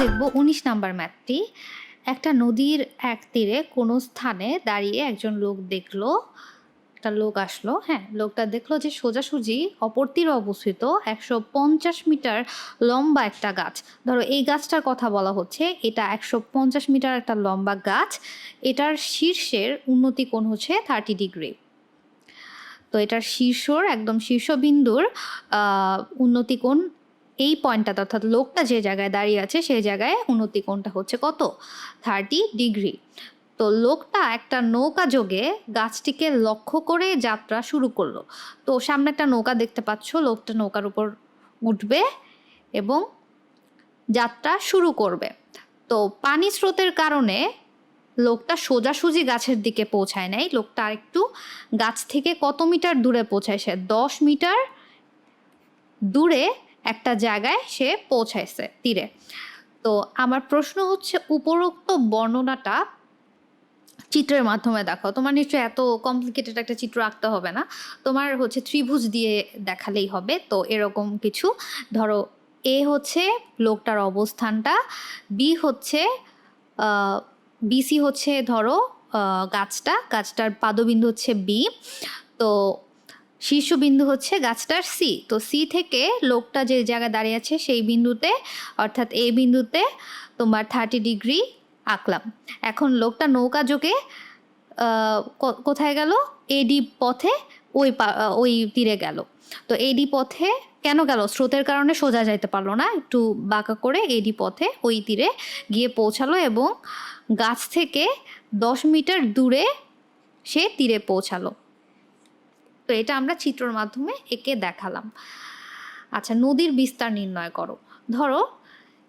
দেখব ১৯ নাম্বার ম্যাথটি। একটা নদীর এক তীরে কোনো স্থানে দাঁড়িয়ে একজন লোক দেখলো, একটা লোক আসলো, হ্যাঁ? লোকটা দেখলো যে সোজাসুজি অপর তীরে অবস্থিত ১৫০ মিটার লম্বা একটা গাছ। ধরো এই গাছটার কথা বলা হচ্ছে, এটা ১৫০ মিটার একটা লম্বা গাছ। এটার শীর্ষের উন্নতি কোণ হচ্ছে 30 ডিগ্রি। তো এটার শীর্ষর একদম শীর্ষবিন্দুর উন্নতি কোণ এই পয়েন্টটাতে, অর্থাৎ লোকটা যে জায়গায় দাঁড়িয়ে আছে সেই জায়গায় উন্নতি কোণটা হচ্ছে কত? 30 ডিগ্রি। তো লোকটা একটা নৌকা যোগে গাছটিকে লক্ষ্য করে যাত্রা শুরু করলো। তো সামনে একটা নৌকা দেখতে পাচ্ছ, লোকটা নৌকার উপর উঠবে এবং যাত্রা শুরু করবে। তো পানি স্রোতের কারণে লোকটা সোজাসুজি গাছের দিকে পৌঁছায় নাই, লোকটা আরেকটু গাছ থেকে কত মিটার দূরে পৌঁছায়? সে 10 মিটার দূরে একটা জায়গায় সে পৌঁছাইছে তীরে। তো আমার প্রশ্ন হচ্ছে, উপরোক্ত বর্ণনাটা চিত্রের মাধ্যমে দেখাও। তোমার নিশ্চয়ই এত কমপ্লিকেটেড একটা চিত্র আঁকতে হবে না, তোমার হচ্ছে ত্রিভুজ দিয়ে দেখালেই হবে। তো এরকম কিছু ধরো, এ হচ্ছে লোকটার অবস্থানটা, বি হচ্ছে বিসি হচ্ছে ধরো গাছটার পাদবিন্দু হচ্ছে বি, তো শীর্ষবিন্দু হচ্ছে গাছটার সি। তো সি থেকে লোকটা যে জায়গায় দাঁড়িয়ে আছে সেই বিন্দুতে, অর্থাৎ এই বিন্দুতে তোমার 30 ডিগ্রি আঁকলাম। এখন লোকটা নৌকা যোগে কোথায় গেল? এডি পথে ওই তীরে গেল। তো এডি পথে কেন গেল? স্রোতের কারণে সোজা যাইতে পারলো না, একটু বাঁকা করে এডি পথে ওই তীরে গিয়ে পৌঁছালো এবং গাছ থেকে 10 মিটার দূরে সে তীরে পৌঁছালো। তো এটা আমরা চিত্রের মাধ্যমে একে দেখালাম। আচ্ছা, নদীর বিস্তার নির্ণয় করো। ধরো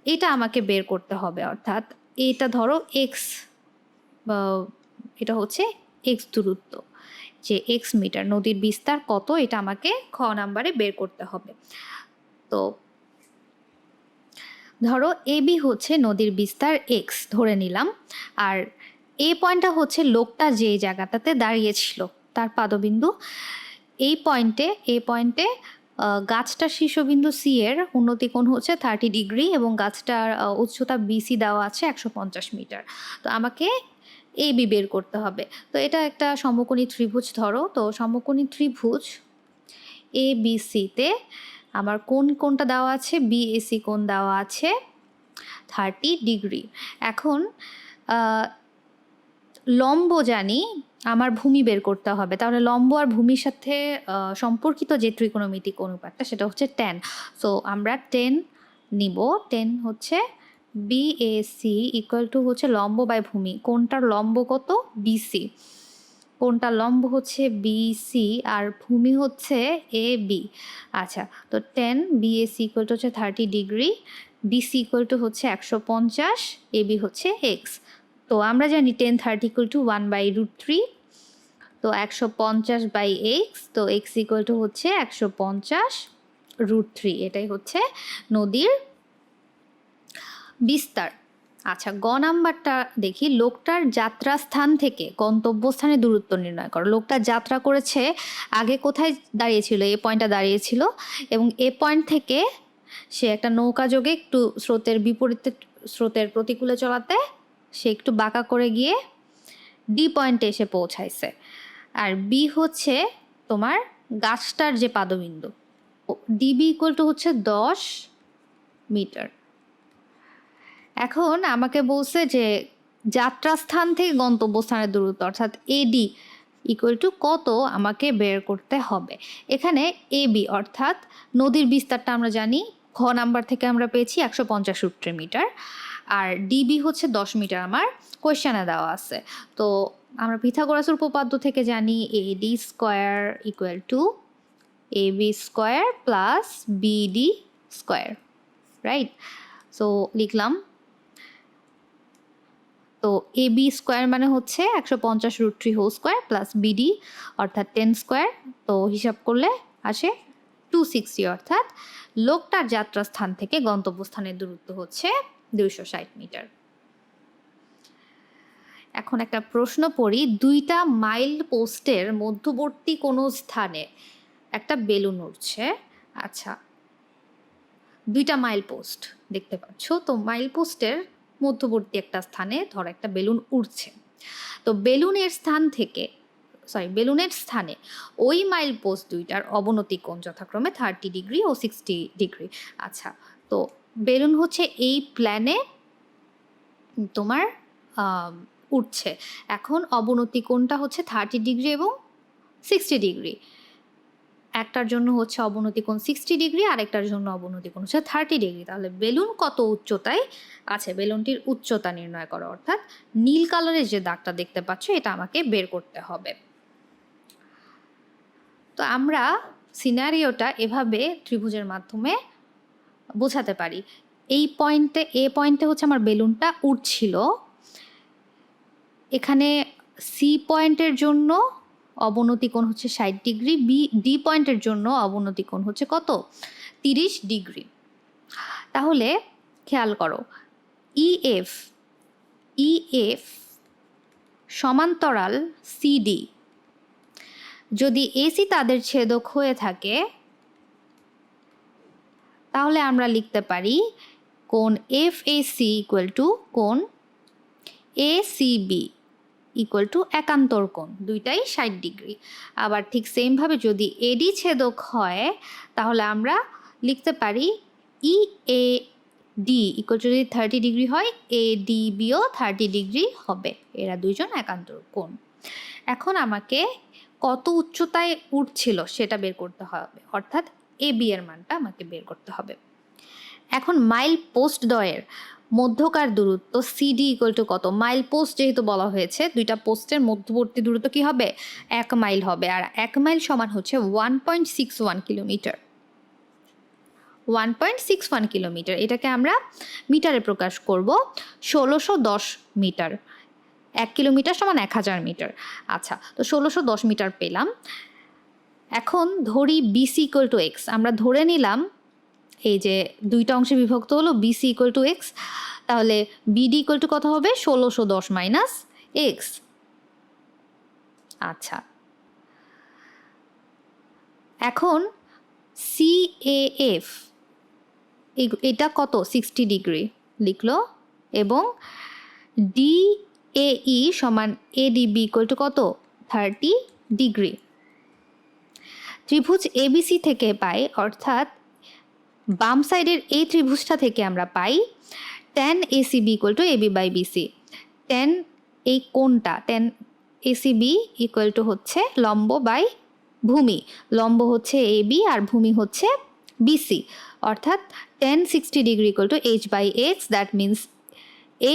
এটা আমাকে বের করতে হবে, অর্থাৎ এটা ধরো এক্স, এটা হচ্ছে এক্স দূরত্ব, যে এক্স মিটার নদীর বিস্তার কত, এটা আমাকে খ নাম্বারে বের করতে হবে। তো ধরো এবি হচ্ছে নদীর বিস্তার এক্স ধরে নিলাম, আর এ পয়েন্টটা হচ্ছে লোকটা যে জায়গাটাতে দাঁড়িয়েছিল তার পাদবিন্দু। এই পয়েন্টে গাছটার শীর্ষবিন্দু সি এর উন্নতি কোণ হচ্ছে 30 ডিগ্রি এবং গাছটার উচ্চতা বিসি দেওয়া আছে 150 মিটার। তো আমাকে এ বি বের করতে হবে। তো এটা একটা সমকোণী ত্রিভুজ ধরো। তো সমকোণী ত্রিভুজ এ বি সিতে আমার কোনটা দেওয়া আছে? বিএসি কোণ দেওয়া আছে 30 ডিগ্রি। এখন লম্ব জানি, আমার ভূমি বের করতে হবে। তাহলে লম্ব আর ভূমির সাথে সম্পর্কিত যে ত্রিকোণমিতিক অনুপাতটা সেটা হচ্ছে tan। সো আমরা tan নিব। tan হচ্ছে বিএসি ইকুয়াল টু হচ্ছে লম্ব বাই ভূমি। কোনটার লম্ব কত? বিসি। কোনটার লম্ব হচ্ছে বিসি আর ভূমি হচ্ছে এ বি। আচ্ছা, তো tan বিএসি ইকুয়াল টু হচ্ছে 30 ডিগ্রি, বিসি ইকুয়াল টু হচ্ছে 150, এবি হচ্ছে এক্স। তো আমরা জানি tan 30 ইকুয়াল টু 1/√3, তো 150 বাই এক্স, তো এক্স ইকুয়াল টু হচ্ছে 150√3। এটাই হচ্ছে নদীর বিস্তার। আচ্ছা, গ নাম্বারটা দেখি। লোকটার যাত্রাস্থান থেকে গন্তব্যস্থানের দূরত্ব নির্ণয় করো। লোকটা যাত্রা করেছে, আগে কোথায় দাঁড়িয়েছিল? এ পয়েন্টটা দাঁড়িয়েছিল এবং এ পয়েন্ট থেকে সে একটা নৌকা যোগে একটু স্রোতের প্রতিকূলে চলাতে সে একটু বাঁকা করে গিয়ে ডি পয়েন্টে এসে পৌঁছাইছে। আর বি হচ্ছে তোমার গাছটার যে পাদবিন্দু, ডিবি ইকুয়াল টু হচ্ছে 10 মিটার। এখন আমাকে বলছে যে যাত্রাস্থান থেকে গন্তব্যস্থানের দূরত্ব, অর্থাৎ এডি ইকুয়াল টু কত আমাকে বের করতে হবে। এখানে এবি অর্থাৎ নদীর বিস্তারটা আমরা জানি, খ নাম্বার থেকে আমরা পেয়েছি 150 মিটার, আর ডিবি হচ্ছে 10 মিটার আমার কোয়েশ্চেনে দেওয়া আছে। তো আমরা পিথাগোরাসের উপপাদ্য থেকে জানি AD square equal to AB square plus BD square, right? So লিখলাম, তো এবি স্কোয়ার মানে হচ্ছে 150√3 হোল স্কোয়ার প্লাস বিডি অর্থাৎ 10 স্কোয়ার। তো হিসাব করলে আসে 260, অর্থাৎ লোকটার যাত্রাস্থান থেকে গন্তব্যস্থানের দূরত্ব হচ্ছে 260 মিটার। এখন একটা প্রশ্ন পড়ি। 2টা মাইল পোস্টের মধ্যবর্তী কোনো স্থানে একটা বেলুন উঠছে। আচ্ছা, দুইটা মাইল পোস্ট দেখতে পাচ্ছ। তো মাইল পোস্টের মধ্যবর্তী একটা স্থানে ধরো একটা বেলুন উড়ছে। তো বেলুনের স্থানে ওই মাইল পোস্ট দুইটার অবনতি কোণ যথাক্রমে 30 ডিগ্রি ও 60 ডিগ্রি। আচ্ছা, তো বেলুন হচ্ছে এই প্ল্যানে তোমার উঠছে। এখন অবনতি কোণটা হচ্ছে 30 ডিগ্রি এবং 60 ডিগ্রি। একটার জন্য হচ্ছে অবনতি কোণ 60 ডিগ্রি, আরেকটার জন্য অবনতি কোণ হচ্ছে 30 ডিগ্রি। তাহলে বেলুন কত উচ্চতায় আছে, বেলুনটির উচ্চতা নির্ণয় করো, অর্থাৎ নীল কালারের যে দাগটা দেখতে পাচ্ছ এটা আমাকে বের করতে হবে। তো আমরা সিনারিওটা এভাবে ত্রিভুজের মাধ্যমে বোঝাতে পারি। এই পয়েন্টে, এ পয়েন্টে হচ্ছে আমার বেলুনটা উঠছিল। এখানে সি পয়েন্টের জন্য অবনতি কোণ হচ্ছে 60 ডিগ্রি, ডি পয়েন্টের জন্য অবনতি কোণ হচ্ছে কত, 30 ডিগ্রি। তাহলে খেয়াল করো, ইএফ সমান্তরাল সিডি যদি এসি তাদের ছেদক হয়ে থাকে, তাহলে আমরা লিখতে পারি কোণ এফএসি ইকুয়াল টু কোণ এসিবি ইকুয়াল টু একান্তর কোণ, দুইটাই 60 ডিগ্রি। আবার ঠিক সেমভাবে যদি এডি ছেদক হয়, তাহলে আমরা লিখতে পারি ইএডি ইকুয়াল টু, যদি 30 ডিগ্রি হয় এডিবিও 30 ডিগ্রি হবে, এরা দুইজন একান্তর কোণ। এখন আমাকে কত উচ্চতায় উঠছিল সেটা বের করতে হবে, অর্থাৎ এবি এর মানটা আমাকে বের করতে হবে। এখন মাইল পোস্ট দ্বয়ের মধ্যকার দূরত্ব সিডি ইকুয়াল টু কত, মাইল পোস্ট যেহেতু বলা হয়েছে, দুইটা পোস্টের মধ্যবর্তী দূরত্ব কি হবে, 1 মাইল হবে। আর 1 মাইল সমান হচ্ছে 1.61 কিলোমিটার। 1.61 কিলোমিটার, এটাকে আমরা মিটারে প্রকাশ করব, 1610 মিটার। 1 কিলোমিটার সমান 1000 মিটার। আচ্ছা, তো 1610 মিটার পেলাম। এখন ধরি বিসি ইকুয়াল টু এক্স, আমরা ধরে নিলাম এই যে দুইটা অংশে বিভক্ত হলো বিসি ইকুয়াল টু এক্স, তাহলে বিডি ইকুয়াল টু কত হবে, 1610 মাইনাস এক্স। আচ্ছা, এখন সিএএফ এটা কত, 60 ডিগ্রি লিখলো, এবং ডিএই সমান এডিবি ইকুয়াল টু কত, 30 ডিগ্রি। ত্রিভুজ এবিসি থেকে পাই, অর্থাৎ বাম সাইডের এই ত্রিভুজটা থেকে আমরা পাই tan ACB equal to AB by BC. tan এই কোণটা, tan ACB ইকুয়াল টু হচ্ছে লম্ব বাই ভূমি, লম্ব হচ্ছে এবি আর ভূমি হচ্ছে বিসি, অর্থাৎ tan 60 degree equal to h by X, that means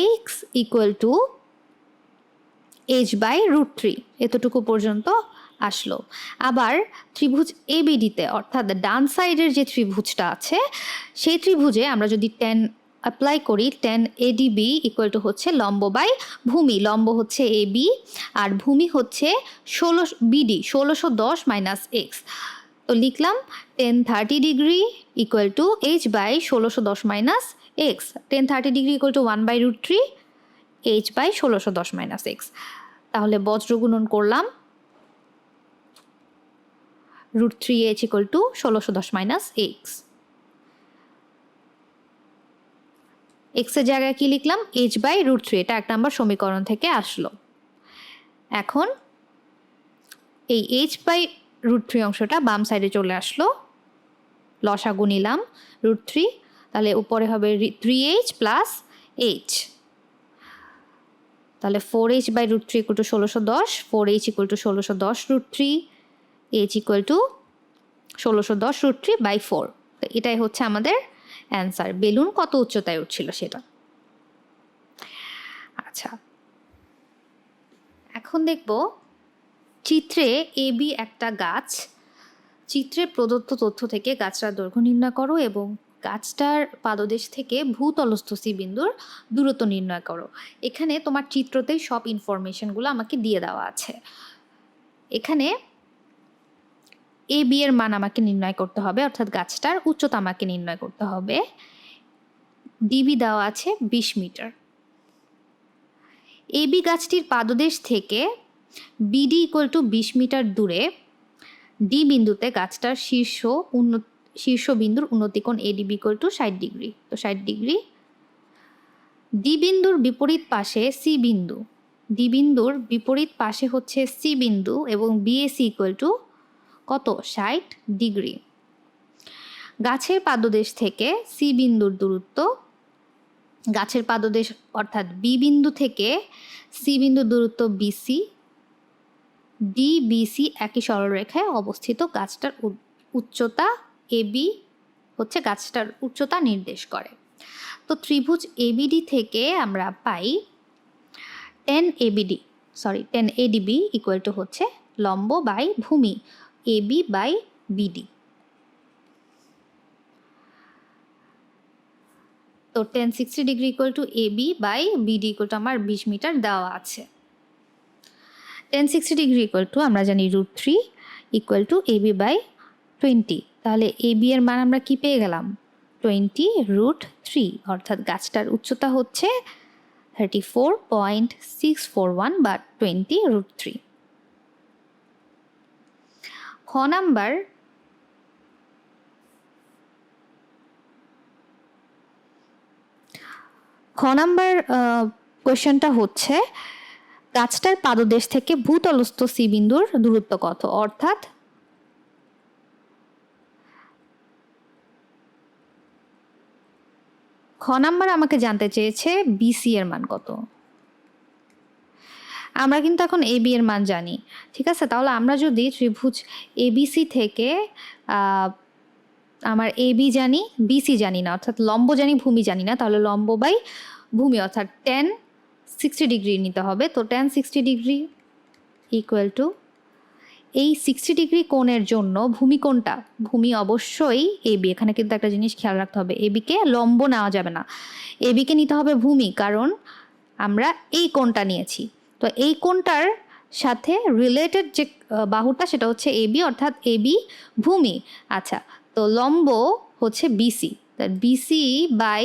X equal to h by √3। এতটুকু পর্যন্ত আসলো। আবার ত্রিভুজ এবিডিতে, অর্থাৎ ডান সাইডের যে ত্রিভুজটা আছে, সেই ত্রিভুজে আমরা যদি tan অ্যাপ্লাই করি, tan এডিবি ইকুয়াল টু হচ্ছে লম্ব বাই ভূমি, লম্ব হচ্ছে এবি আর ভূমি হচ্ছে 1610 মাইনাস এক্স। তো লিখলাম tan 30 degree equal to h by 1610 minus X. tan 30 degree equal to 1 by √3, h by 1610 minus X. তাহলে বজ্রগুণন করলাম, √3h equal to 1610 minus x. এক্সের জায়গায় কি লিখলাম, h বাই √3, এটা 1 নম্বর সমীকরণ থেকে আসলো। এখন এই h বাই √3 অংশটা বাম সাইডে চলে আসলো, লসাগু নিলাম √3, তাহলে উপরে হবে 3h প্লাস h, তাহলে 4h by √3 equal to 1610, 4h equal to 1610 √3, h equal to 1610 √3 by 4। তো এটাই হচ্ছে আমাদের অ্যান্সার, বেলুন কত উচ্চতায় উঠছিল সেটা। আচ্ছা, এখন দেখব চিত্রে এবি একটা গাছ, চিত্রে প্রদত্ত তথ্য থেকে গাছটার দৈর্ঘ্য নির্ণয় করো এবং গাছটার পাদদেশ থেকে ভূতলস্থ সি বিন্দুর দূরত্ব নির্ণয় করো। এখানে তোমার চিত্রতেই সব ইনফরমেশনগুলো আমাকে দিয়ে দেওয়া আছে। এখানে এ বি এর মান আমাকে নির্ণয় করতে হবে, অর্থাৎ গাছটার উচ্চতা আমাকে নির্ণয় করতে হবে। ডিবি দেওয়া আছে 20 মিটার। এবি গাছটির পাদদেশ থেকে বিডি ইকুয়াল টু 20 মিটার দূরে ডি বিন্দুতে গাছটার শীর্ষবিন্দুর উন্নতিকোণ এডিবি ইকুয়াল টু 60 ডিগ্রি। তো 60 ডিগ্রি। ডি বিন্দুর বিপরীত পাশে সি বিন্দু, ডি বিন্দুর বিপরীত পাশে হচ্ছে সি বিন্দু এবং বিএসি ইকুয়াল টু কত? 60 ডিগ্রি। গাছের পাদদেশ থেকে সি বিন্দুর দূরত্ব, গাছের পাদদেশ অর্থাৎ বি বিন্দু থেকে সি বিন্দুর দূরত্ব বিসি, ডিবিসি একই সরলরেখায় অবস্থিত। গাছটার উচ্চতা এবি হচ্ছে গাছটার উচ্চতা নির্দেশ করে। তো ত্রিভুজ এবিডি থেকে আমরা পাই 10 এডিবি ইকুয়াল টু হচ্ছে লম্ব বাই ভূমি এবি বাই বিডি। তো 1060 degree equal to AB by BD equal to আমার 20 মিটার দেওয়া আছে। 1060 ডিগ্রি ইকুয়াল টু আমরা জানি √3 ইকুয়াল টু এবি বাই 20। তাহলে এবি এর মান আমরা কি পেয়ে গেলাম? 20√3, অর্থাৎ গাছটার উচ্চতা হচ্ছে 34.641 বা 20√3। খ নাম্বার কোয়েশ্চেনটা হচ্ছে গাছটার পাদদেশ থেকে ভূতলস্থ সি বিন্দুর দূরত্ব কত? অর্থাৎ খ নাম্বার আমাকে জানতে চেয়েছে বিসি এর মান কত। আমরা কিন্তু এখন এবি এর মান জানি, ঠিক আছে? তাহলে আমরা যদি ত্রিভুজ এবিসি থেকে আমার এবি জানি, বিসি জানি না, অর্থাৎ লম্ব জানি ভূমি জানি না, তাহলে লম্ব বাই ভূমি অর্থাৎ 1060 ডিগ্রি নিতে হবে। তো 1060 ডিগ্রি ইকুয়াল টু এই 60 ডিগ্রি কোণের জন্য ভূমি কোণটা, ভূমি অবশ্যই এবি। এখানে কিন্তু একটা জিনিস খেয়াল রাখতে হবে, এবিকে লম্ব নেওয়া যাবে না, এবিকে নিতে হবে ভূমি, কারণ আমরা এই কোণটা নিয়েছি। তো এই কোণটার সাথে রিলেটেড যে বাহুটা সেটা হচ্ছে এবি, অর্থাৎ এবি ভূমি। আচ্ছা, তো লম্ব হচ্ছে বিসি, বিসি বাই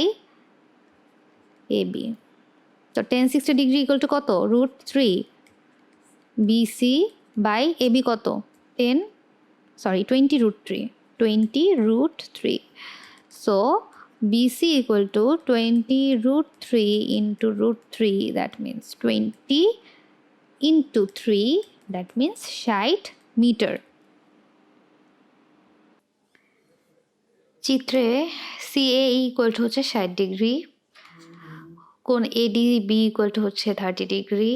এবি। তো 1060 ডিগ্রি ইকুয়াল টু কত? √3 বিসি বাই এবি কত? 20√3। So BC equal to 20√3 into √3, that means 20 into 3, that means 60 metre. চিত্রে সিএই ইকুয়াল টু হচ্ছে 60 ডিগ্রি, কোণ এডিবি ইকুয়াল টু হচ্ছে 30 ডিগ্রি,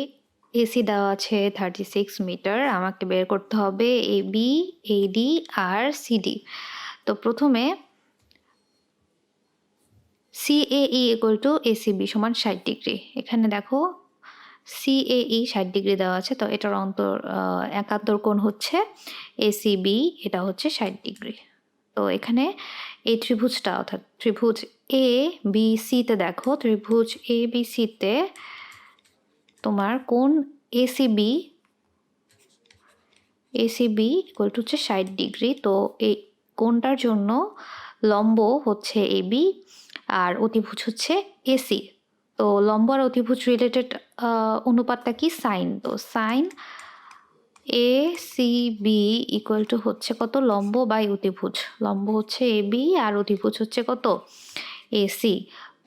এসি দেওয়া আছে 36 মিটার। আমাকে বের করতে হবে এবি, এডি আর সিডি। তো প্রথমে সিএই ইকুয়াল টু এসিবি সমান 60 ডিগ্রি। এখানে দেখো সিএই 60 ডিগ্রি দেওয়া আছে, তো এটার একান্তর কোণ হচ্ছে এসিবি, এটা হচ্ছে 60 ডিগ্রি। তো এখানে এই ত্রিভুজটা অর্থাৎ ত্রিভুজ এ বি সিতে দেখো, ত্রিভুজ এ বি সিতে তোমার কোণ এসিবি ইকুয়াল টু হচ্ছে 60 ডিগ্রি। তো এই কোণটার জন্য লম্ব হচ্ছে এবি আর অতিভুজ হচ্ছে এসি। তো লম্ব আর অতিভুজ রিলেটেড অনুপাতটা কি? সাইন। তো sine A C B equal to হচ্ছে কত? লম্ব বাই অতিভুজ। লম্ব হচ্ছে এবি আর অতিভুজ হচ্ছে কত? এসি।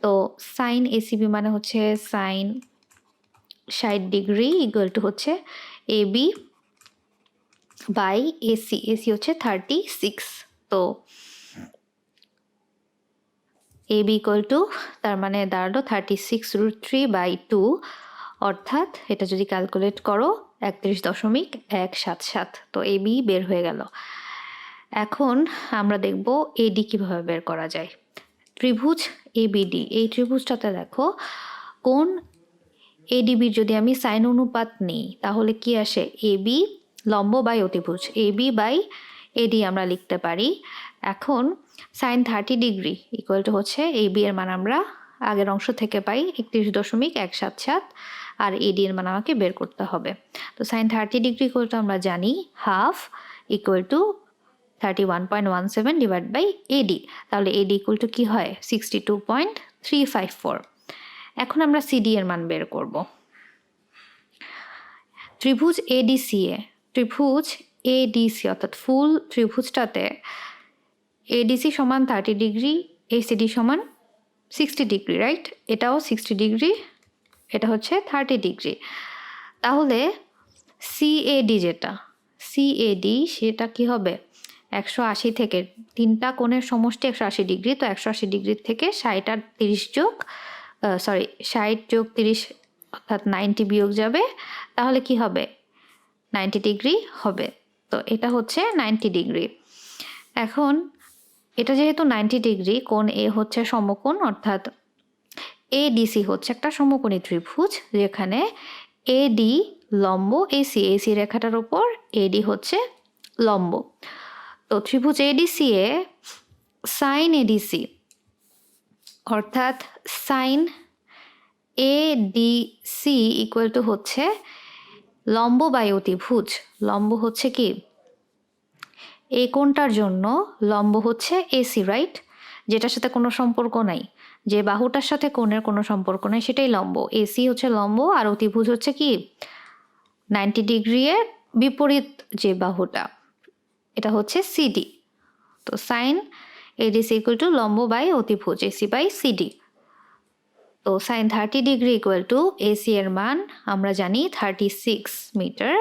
তো সাইন এসিবি মানে হচ্ছে সাইন 60 ডিগ্রি ইকুয়াল টু হচ্ছে এবি বাই এসি। এসি হচ্ছে 36। তো এবি ইকুয়াল টু তার মানে দাঁড়ালো 36√3/2, অর্থাৎ এটা যদি ক্যালকুলেট করো 31.177। তো এবি বের হয়ে গেল। এখন আমরা দেখব এডি কিভাবে বের করা যায়। ত্রিভুজ এবিডি, এই ত্রিভুজটাতে দেখো কোণ এডিবির যদি আমি সাইন অনুপাত নিই তাহলে কি আসে? এবি লম্ব বাই অতিভুজ, এবি বাই এডি আমরা লিখতে পারি। এখন সাইন 30 ডিগ্রি ইকুয়াল টু হচ্ছে এবি এর মান আমরা আগের অংশ থেকে পাই 31.177, আর এডি এর মান আমাকে বের করতে হবে। তো সাইন 30 ডিগ্রি ইকুয়াল টু আমরা জানি half equal to 31.17 divide by AD. তাহলে এডি ইকুয়াল টু কি হয়? 62.354। এখন আমরা সিডি এর মান বের করব। ত্রিভুজ এডিসি অর্থাৎ ফুল ত্রিভুজটাতে এডিসি সমান 30 ডিগ্রি, এসিডি সমান 60 ডিগ্রি, রাইট? এটাও 60 ডিগ্রি, এটা হচ্ছে 30 ডিগ্রি। তাহলে সিএডি যেটা, সিএডি সেটা কি হবে? 180 থেকে, তিনটা কোণের সমষ্টি 180 ডিগ্রি, তো 180 ডিগ্রি থেকে 60 আর 30 যোগ 60 যোগ 30 অর্থাৎ 90 বিয়োগ যাবে, তাহলে কি হবে? 90 ডিগ্রি হবে। তো এটা হচ্ছে 90 ডিগ্রি। এখন এটা যেহেতু 90 ডিগ্রি, কোণ এ হচ্ছে সমকোণ, অর্থাৎ এডিসি হচ্ছে একটা সমকোণী ত্রিভুজ, যেখানে এডি লম্ব এসি, এসি রেখাটার উপর এডি হচ্ছে লম্ব। তো ত্রিভুজ এডিসি এ সাইন এডিসি অর্থাৎ সাইন এডিসি ইকুয়াল টু হচ্ছে লম্ব বাই অতিভুজ। লম্ব হচ্ছে কি? এই কোণটার জন্য লম্ব হচ্ছে এসি, রাইট? যেটার সাথে কোনো সম্পর্ক নাই, যে বাহুটার সাথে কোণের কোনো সম্পর্ক নাই, সেটাই লম্ব। এসি হচ্ছে লম্ব, আর অতিভুজ হচ্ছে কি? 90 ডিগ্রি এর বিপরীত যে বাহুটা, এটা হচ্ছে সিডি। তো সাইন এডিসি ইকুয়াল টু লম্ব বাই অতিভুজ, এসি বাই সিডি। তো sine 30 degree equal to AC এর মান আমরা জানি 36 মিটার,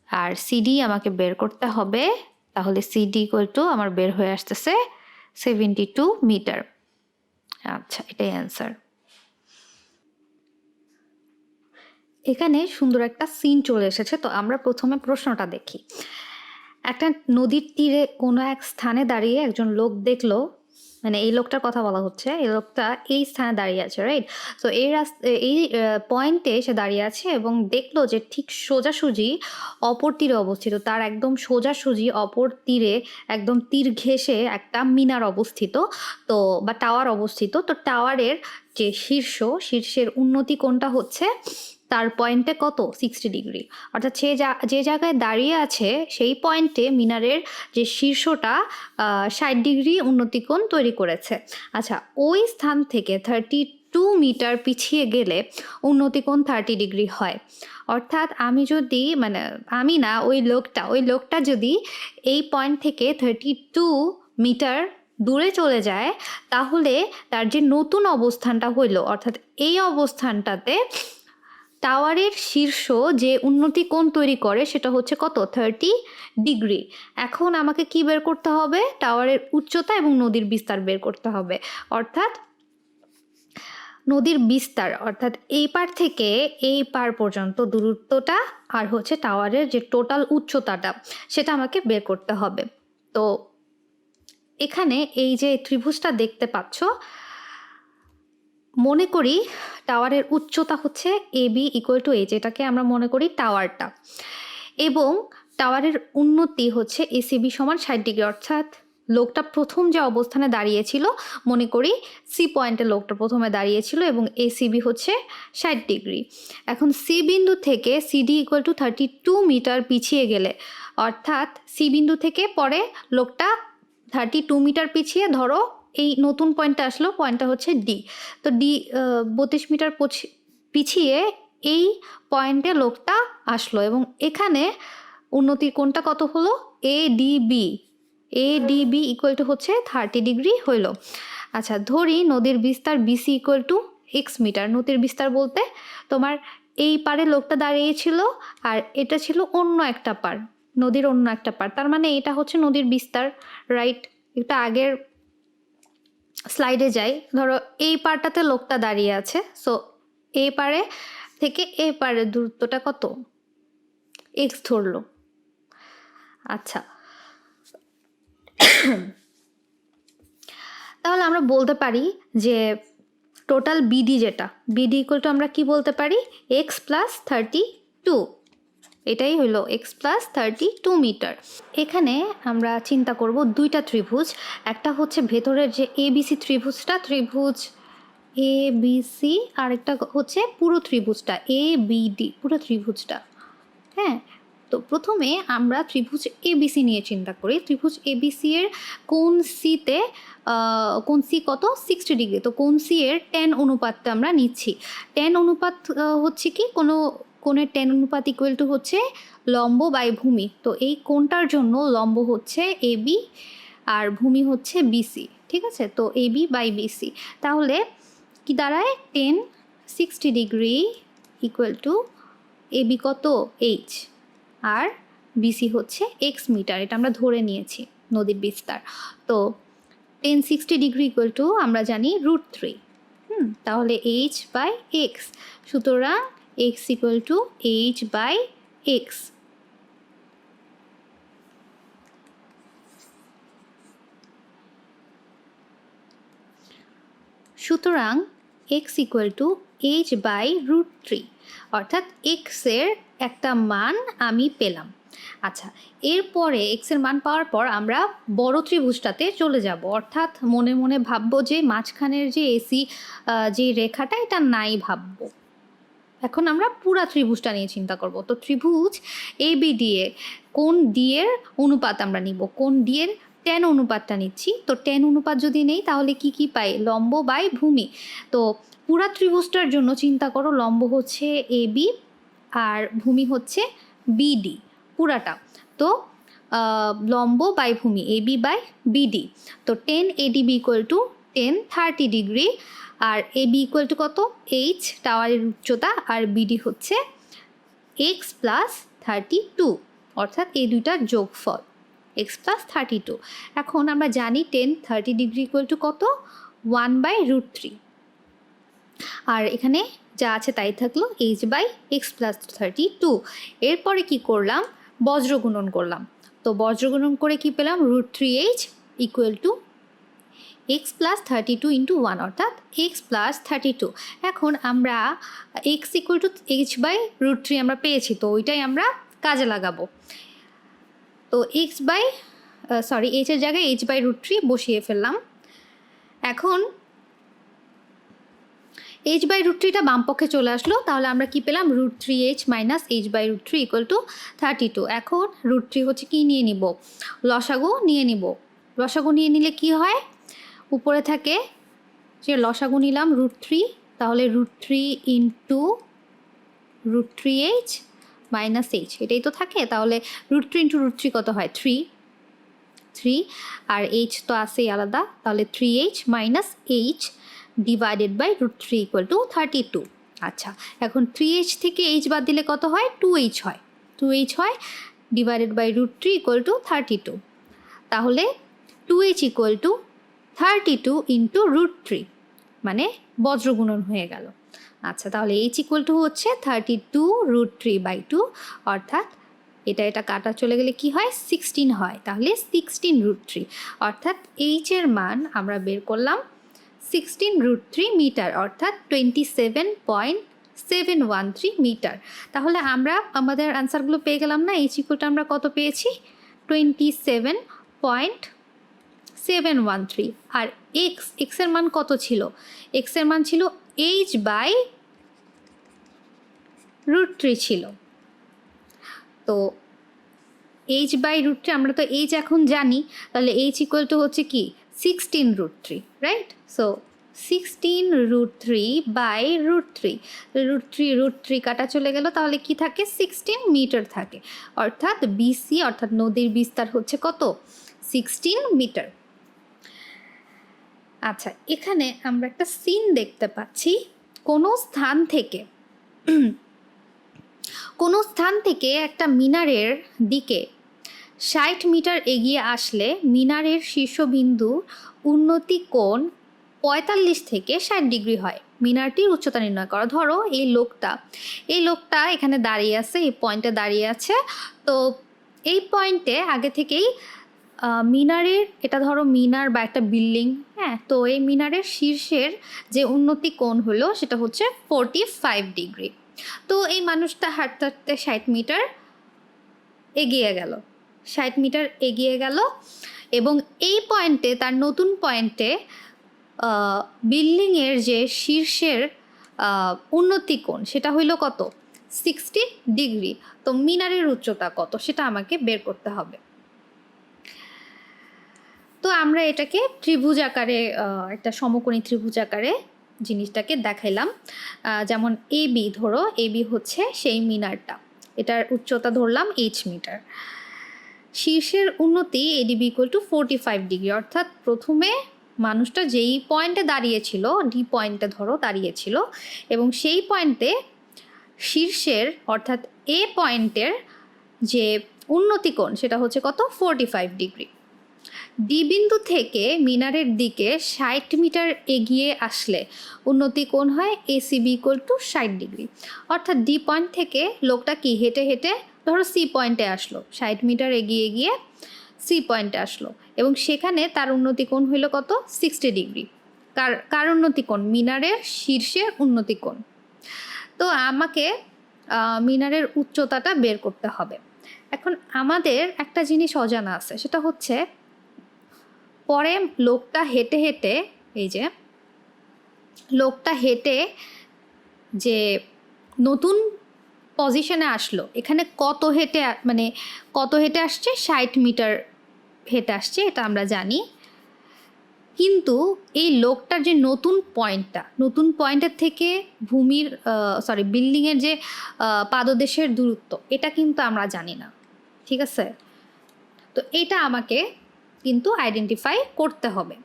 আর সিডি আমাকে বের করতে হবে। তাহলে সিডি ইকুয়াল টু আমার বের হয়ে আসতেছে 72 মিটার। আচ্ছা, এটাই অ্যান্সার। এখানে সুন্দর একটা সিন চলে এসেছে। তো আমরা প্রথমে প্রশ্নটা দেখি। একটা নদীর তীরে কোনো এক স্থানে দাঁড়িয়ে একজন লোক দেখলো, মানে এই লোকটার কথা বলা হচ্ছে, এই লোকটা এই স্থানে দাঁড়িয়ে আছে, রাইট? তো এই পয়েন্টে সে দাঁড়িয়ে আছে এবং দেখলো যে ঠিক সোজাসুজি অপর তীরে অবস্থিত, তার একদম সোজাসুজি অপর তীরে একদম তীর ঘেঁষে একটা মিনার অবস্থিত, তো বা টাওয়ার অবস্থিত। তো টাওয়ারের যে শীর্ষের উন্নতি কোণটা হচ্ছে তার পয়েন্টে কত? 60 ডিগ্রি। অর্থাৎ সে যে জায়গায় দাঁড়িয়ে আছে সেই পয়েন্টে মিনারের যে শীর্ষটা 60 ডিগ্রি উন্নতিকোণ তৈরি করেছে। আচ্ছা, ওই স্থান থেকে 32 মিটার পিছিয়ে গেলে উন্নতিকোণ 30 ডিগ্রি হয়। অর্থাৎ ওই লোকটা যদি এই পয়েন্ট থেকে 32 মিটার দূরে চলে যায়, তাহলে তার যে নতুন অবস্থানটা হইল, অর্থাৎ এই অবস্থানটাতে টাওয়ারের শীর্ষ যে উন্নতি কোণ তৈরি করে সেটা হচ্ছে কত? 30 ডিগ্রি। এখন আমাকে কি বের করতে হবে? টাওয়ারের উচ্চতা এবং নদীর বিস্তার বের করতে হবে। অর্থাৎ নদীর বিস্তার, অর্থাৎ এই পার থেকে এই পার পর্যন্ত দূরত্বটা, আর হচ্ছে টাওয়ারের যে টোটাল উচ্চতাটা, সেটা আমাকে বের করতে হবে। তো এখানে এই যে ত্রিভুজটা দেখতে পাচ্ছ, মনে করি টাওয়ারের উচ্চতা হচ্ছে এবি ইকুয়াল টু এ, যেটাকে আমরা মনে করি টাওয়ারটা, এবং টাওয়ারের উন্নতি হচ্ছে এসিবি সমান 60 ডিগ্রি। অর্থাৎ লোকটা প্রথম যে অবস্থানে দাঁড়িয়েছিল, মনে করি সি পয়েন্টে লোকটা প্রথমে দাঁড়িয়েছিল এবং এসিবি হচ্ছে 60 ডিগ্রি। এখন সি বিন্দু থেকে সিডি ইকুয়াল টু 32 মিটার পিছিয়ে গেলে, অর্থাৎ সি বিন্দু থেকে পরে লোকটা 32 মিটার পিছিয়ে, ধরো এই নতুন পয়েন্টটা আসলো, পয়েন্টটা হচ্ছে ডি। তো ডি 32 মিটার পিছিয়ে এই পয়েন্টে লোকটা আসলো এবং এখানে উন্নতির কোণটা কত হলো? এডিবি ইকুয়াল টু হচ্ছে 30 ডিগ্রি হইল। আচ্ছা, ধরি নদীর বিস্তার BC equal to X metre. নদীর বিস্তার বলতে তোমার এই পারে লোকটা দাঁড়িয়েছিল আর এটা ছিল অন্য একটা পার, নদীর অন্য একটা পার, তার মানে এটা হচ্ছে নদীর বিস্তার, রাইট? এটা আগের স্লাইডে যাই। ধরো এই পারটাতে লোকটা দাঁড়িয়ে আছে, সো এই পারে থেকে এই পারের দূরত্বটা কত? এক্স ধরলো। আচ্ছা, তাহলে আমরা বলতে পারি যে total BD BD equal to আমরা কি বলতে পারি? এক্স প্লাস 32, এটাই হলো এক্স প্লাস 32 মিটার। এখানে আমরা চিন্তা করব দুইটা ত্রিভুজ, একটা হচ্ছে ভেতরের যে এবিসি ত্রিভুজটা, ত্রিভুজ এবিসি, আর একটা হচ্ছে পুরো ত্রিভুজটা এবিডি, পুরো ত্রিভুজটা। হ্যাঁ, তো প্রথমে আমরা ত্রিভুজ এবিসি নিয়ে চিন্তা করি। ত্রিভুজ এবিসি এর কোণ সি কত? 60 ডিগ্রি। তো কোণ সি এর tan অনুপাতটা আমরা নিচ্ছি। tan অনুপাত হচ্ছে কি? কোনো কোণের tan অনুপাত ইকুয়াল টু হচ্ছে লম্ব বাই ভূমি। তো এই কোণটার জন্য লম্ব হচ্ছে এবি, আর ভূমি হচ্ছে বিসি, ঠিক আছে। তো এবি বাই বিসি, তাহলে কি দাঁড়ায় 10 60 ডিগ্রি ইকুয়াল টু এবি কত এইচ, আর বিসি হচ্ছে এক্স মিটার, এটা আমরা ধরে নিয়েছি নদীর বিস্তার। তো 10 60 ডিগ্রি ইকুয়াল টু আমরা জানি √3, তাহলে এইচ বাই এক্স, সুতরাং X equal to H by X. সুতরাং X equal to H by √3, অর্থাৎ এক্সের একটা মান আমি পেলাম। আচ্ছা, এরপরে এক্সের মান পাওয়ার পর আমরা বড় ত্রিভুজটাতে চলে যাব, অর্থাৎ মনে মনে ভাববো যে মাঝখানের যে এসি যে রেখাটা এটা নাই ভাববো। এখন আমরা পুরা ত্রিভুজটা নিয়ে চিন্তা করব। তো ত্রিভুজ এ বি ডি এ, কোন ডি এর অনুপাত আমরা নিব, কোন ডি এর টেন অনুপাতটা নিচ্ছি। তো টেন অনুপাত যদি নেই তাহলে কি কি পাই, লম্ব বাই ভূমি। তো পুরা ত্রিভুজটার জন্য চিন্তা করো, লম্ব হচ্ছে এ বি আর ভূমি হচ্ছে বিডি পুরাটা। তো লম্ব বাই ভূমি এ বি বাই বিডি, তো 10 এডিবি ইকুয়াল টু 10 30 ডিগ্রি, আর এ বি ইকুয়াল টু কত এইচ টাওয়ারের উচ্চতা, আর বিডি হচ্ছে এক্স প্লাস 32, অর্থাৎ এই দুইটার যোগফল এক্স প্লাস 32। এখন আমরা জানি 10 30 ডিগ্রি ইকুয়াল টু কত 1/√3, আর এখানে যা আছে তাই থাকলো এইচ বাই এক্স প্লাস 32। এরপরে কি করলাম, বজ্রগুণন করলাম। তো বজ্রগুণন করে কি পেলাম, √3h equal to X plus 32 into 1, অর্থাৎ এক্স প্লাস 32। এখন আমরা X equal to H by √3 আমরা পেয়েছি, তো ওইটাই আমরা কাজে লাগাবো। তো এক্স বাই এইচের জায়গায় এইচ বাই √3 বসিয়ে ফেললাম। এখন এইচ বাই √3টা বাম পক্ষে চলে আসলো, তাহলে আমরা কি পেলাম, √3h minus H by √3 equal to 32। এখন √3 হচ্ছে কি নিয়ে নিব, লসাগু নিয়ে নিব। লসাগু নিয়ে নিলে কি হয়, উপরে থাকে যে লসাগু নিলাম √3, তাহলে √3 ইন্টু √3h মাইনাস এইচ, এটাই তো থাকে। তাহলে √3 ইন্টু √3 কত হয়, 3, আর এইচ তো আসেই আলাদা, তাহলে 3h minus H divided by √3 equal to 32। আচ্ছা, এখন 3h থেকে h বাদ দিলে কত হয়, 2h হয়, 2h হয় ডিভাইডেড বাই √3 ইকুয়াল টু 32। তাহলে 2h ইকুয়াল টু 32 ইন্টু √3, মানে বজ্রগুণন হয়ে গেল। আচ্ছা, তাহলে h ইকুয়াল টু হচ্ছে 32 √3/2, অর্থাৎ এটা কাটা চলে গেলে কি হয়, 16 হয়। তাহলে 16 √3, অর্থাৎ h এর মান আমরা বের করলাম 16 √3 মিটার, অর্থাৎ 27.713 মিটার। তাহলে আমরা আমাদের আনসারগুলো পেয়ে গেলাম না, h ইকুয়াল টু আমরা কত পেয়েছি, 27.713, আর এক্সের মান কত ছিল, এক্সের মান ছিল h বাই √3 ছিল। তো h বাই √3, আমরা তো h এখন জানি, তাহলে h ইকুয়াল টু হচ্ছে কি 16 √3, রাইট। সো 16 √3 বাই √3, √3 কাটা চলে গেল, তাহলে কি থাকে, 16 মিটার থাকে, অর্থাৎ বিসি অর্থাৎ নদীর বিস্তার হচ্ছে কত, 16 মিটার। আচ্ছা, এখানে আমরা একটা সিন দেখতে পাচ্ছি, কোনো স্থান থেকে একটা মিনারের দিকে 60 মিটার এগিয়ে আসলে মিনারের শীর্ষবিন্দু উন্নতি কোণ 45 থেকে 60 ডিগ্রি হয়। মিনারটির উচ্চতা নির্ণয় করা। ধরো এই লোকটা এখানে দাঁড়িয়ে আছে, এই পয়েন্টে দাঁড়িয়ে আছে। তো এই পয়েন্টে আগে থেকেই মিনারের, এটা ধরো মিনার বা একটা বিল্ডিং, হ্যাঁ, তো এই মিনারের শীর্ষের যে উন্নতি কোণ হলো সেটা হচ্ছে 45 ডিগ্রি। তো এই মানুষটা হাঁটতে হাঁটতে 60 মিটার এগিয়ে গেল, এবং এই পয়েন্টে, তার নতুন পয়েন্টে বিল্ডিংয়ের যে শীর্ষের উন্নতি কোণ সেটা হইল কত, 60 ডিগ্রি। তো মিনারের উচ্চতা কত সেটা আমাকে বের করতে হবে। তো আমরা এটাকে ত্রিভুজ আকারে, একটা সমকোণী ত্রিভুজ আকারে জিনিসটাকে দেখাইলাম। যেমন এবি, ধরো এবি হচ্ছে সেই মিনারটা, এটার উচ্চতা ধরলাম h মিটার, শীর্ষের উন্নতি এডিবি ইকুয়াল টু 45 ডিগ্রি, অর্থাৎ প্রথমে মানুষটা যেই পয়েন্টে দাঁড়িয়েছিল, ডি পয়েন্টে ধরো দাঁড়িয়েছিল, এবং সেই পয়েন্টে শীর্ষের অর্থাৎ এ পয়েন্টের যে উন্নতি কোণ সেটা হচ্ছে কত, 45 ডিগ্রি। ডি বিন্দু থেকে মিনারের দিকে 60 মিটার এগিয়ে আসলে উন্নতি কোণ হয় এসিবি ইকুয়াল টু 60 ডিগ্রি। অর্থাৎ ডি পয়েন্ট থেকে লোকটা কি হেঁটে হেঁটে ধরো সি পয়েন্টে আসলো, 60 মিটার এগিয়ে গিয়ে সি পয়েন্টে আসলো, এবং সেখানে তার উন্নতি কোণ হইল কত, 60 ডিগ্রি। কার উন্নতি কোণ, মিনারের শীর্ষের উন্নতি কোণ। তো আমাকে মিনারের উচ্চতাটা বের করতে হবে। এখন আমাদের একটা জিনিস অজানা আছে, সেটা হচ্ছে পরে লোকটা হেঁটে হেঁটে, এই যে লোকটা হেঁটে যে নতুন পজিশনে আসলো, এখানে কত হেঁটে মানে কত হেঁটে আসছে, 60 মিটার হেঁটে আসছে, এটা আমরা জানি। কিন্তু এই লোকটার যে নতুন পয়েন্টের থেকে ভূমির বিল্ডিংয়ের যে পাদদেশের দূরত্ব, এটা কিন্তু আমরা জানি না, ঠিক আছে? তো এটা আমাকে কিন্তু আইডেন্টিফাই করতে হবে।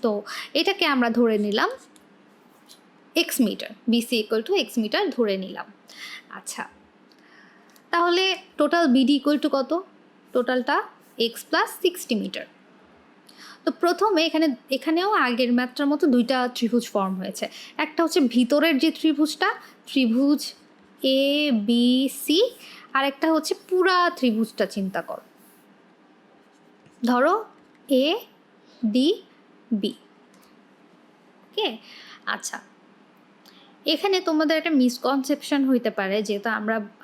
তো এটাকে আমরা ধরে নিলাম X metre, BC equal to X metre ধরে নিলাম। আচ্ছা, তাহলে টোটাল বিডি ইকুয়াল টু কত, টোটালটা এক্স প্লাস 60 মিটার। তো প্রথমে এখানেও আগের ম্যাথটার মতো দুইটা ত্রিভুজ ফর্ম হয়েছে। একটা হচ্ছে ভিতরের যে ত্রিভুজটা, ত্রিভুজ এ বি সি, আর একটা হচ্ছে পুরা ত্রিভুজটা চিন্তা করো, ধরো এ ডি বি। ওকে, আচ্ছা, এখানে তোমাদের একটা মিসকনসেপশন হইতে পারে, যেহেতু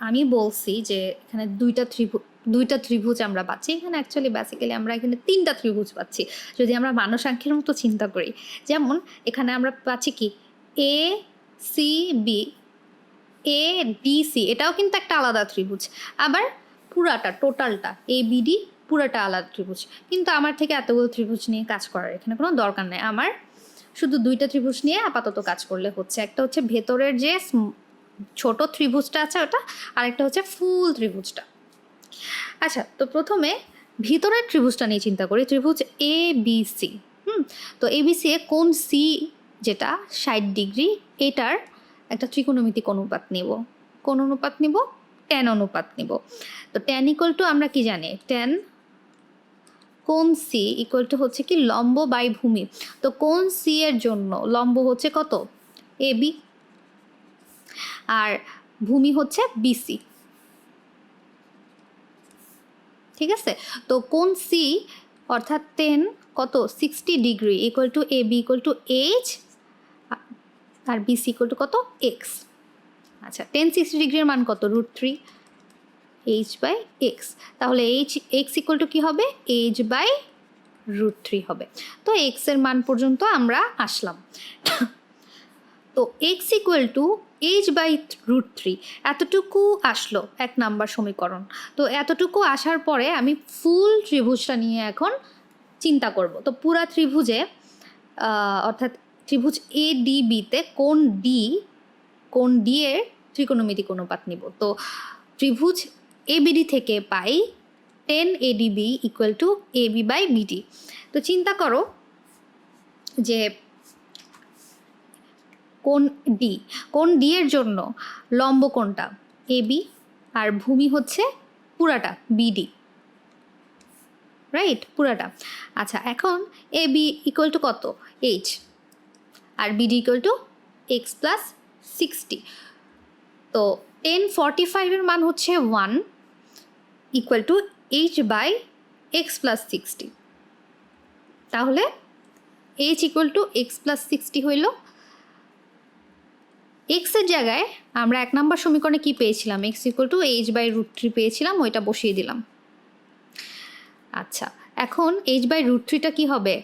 আমি বলছি যে এখানে দুইটা ত্রিভুজ আমরা পাচ্ছি, এখানে অ্যাকচুয়ালি বেসিক্যালি আমরা এখানে 3টা ত্রিভুজ পাচ্ছি যদি আমরা মানসাংখ্যের মতো চিন্তা করি। যেমন এখানে আমরা পাচ্ছি কি, A C B, A D C, এটাও কিন্তু একটা আলাদা ত্রিভুজ। আবার পুরাটা টোটালটা এ বিডি পুরাটা আলাদা ত্রিভুজ। কিন্তু আমার থেকে এতগুলো ত্রিভুজ নিয়ে কাজ করার এখানে কোনো দরকার নেই, আমার শুধু দুইটা ত্রিভুজ নিয়ে আপাতত কাজ করলে হচ্ছে। একটা হচ্ছে ভেতরের যে ছোট ত্রিভুজটা আছে ওটা, আর একটা হচ্ছে ফুল ত্রিভুজটা। আচ্ছা, তো প্রথমে ভিতরের ত্রিভুজটা নিয়ে চিন্তা করি, ত্রিভুজ এ বি সি। তো এ বি সি এ কোণ সি যেটা 60 ডিগ্রি, এটার একটা ত্রিকোণমিতিক অনুপাত নিব। কোন অনুপাত নিব, ট্যান অনুপাত নিব। তো ট্যান ইকুয়াল টু আমরা কি জানি, ট্যান কোণ সি ইকুয়াল টু হচ্ছে কি লম্ব বাই ভূমি। তো কোণ সি এর জন্য লম্ব হচ্ছে কত, এ বি, আর ভূমি হচ্ছে বিসি, ঠিক আছে? তো কোণ সি অর্থাৎ 10 কত 60 degree equal to A B equal to H, আর বিসি ইকুয়াল টু কত, এক্স। আচ্ছা, 1060 ডিগ্রির মান কত, √3 এইচ বাই এক্স। তাহলে এক্স ইকুয়াল টু কী হবে, এইচ বাই √3 হবে। তো এক্সের মান পর্যন্ত আমরা আসলাম। তো X equal to H by √3, এতটুকু আসলো 1 নাম্বার সমীকরণ। তো এতটুকু আসার পরে আমি ফুল ত্রিভুজটা নিয়ে এখন চিন্তা করব। তো পুরা ত্রিভুজে অর্থাৎ ত্রিভুজ এ ডি বিতে কোণ ডি এর ত্রিকোণমিতিক অনুপাত নিব। তো ত্রিভুজ এবিডি থেকে পাই 10 ADB equal to AB by BD. তো চিন্তা করো যে কোণ ডি এর জন্য লম্ব কোণটা এবি, আর ভূমি হচ্ছে পুরাটা বিডি, রাইট, পুরাটা। আচ্ছা, এখন এবি ইকুয়াল টু কত, এইচ, আর BD equal to X plus 60। তো 1045 এর মান হচ্ছে 1 equal to H by X plus 60। তাহলে H equal to X plus 60 হইল। এক্সের জায়গায় আমরা 1 নম্বর সমীকরণে কি পেয়েছিলাম, X equal to H by √3 পেয়েছিলাম, ওইটা বসিয়ে দিলাম। আচ্ছা, এখন এইচ বাই √3টা কী হবে,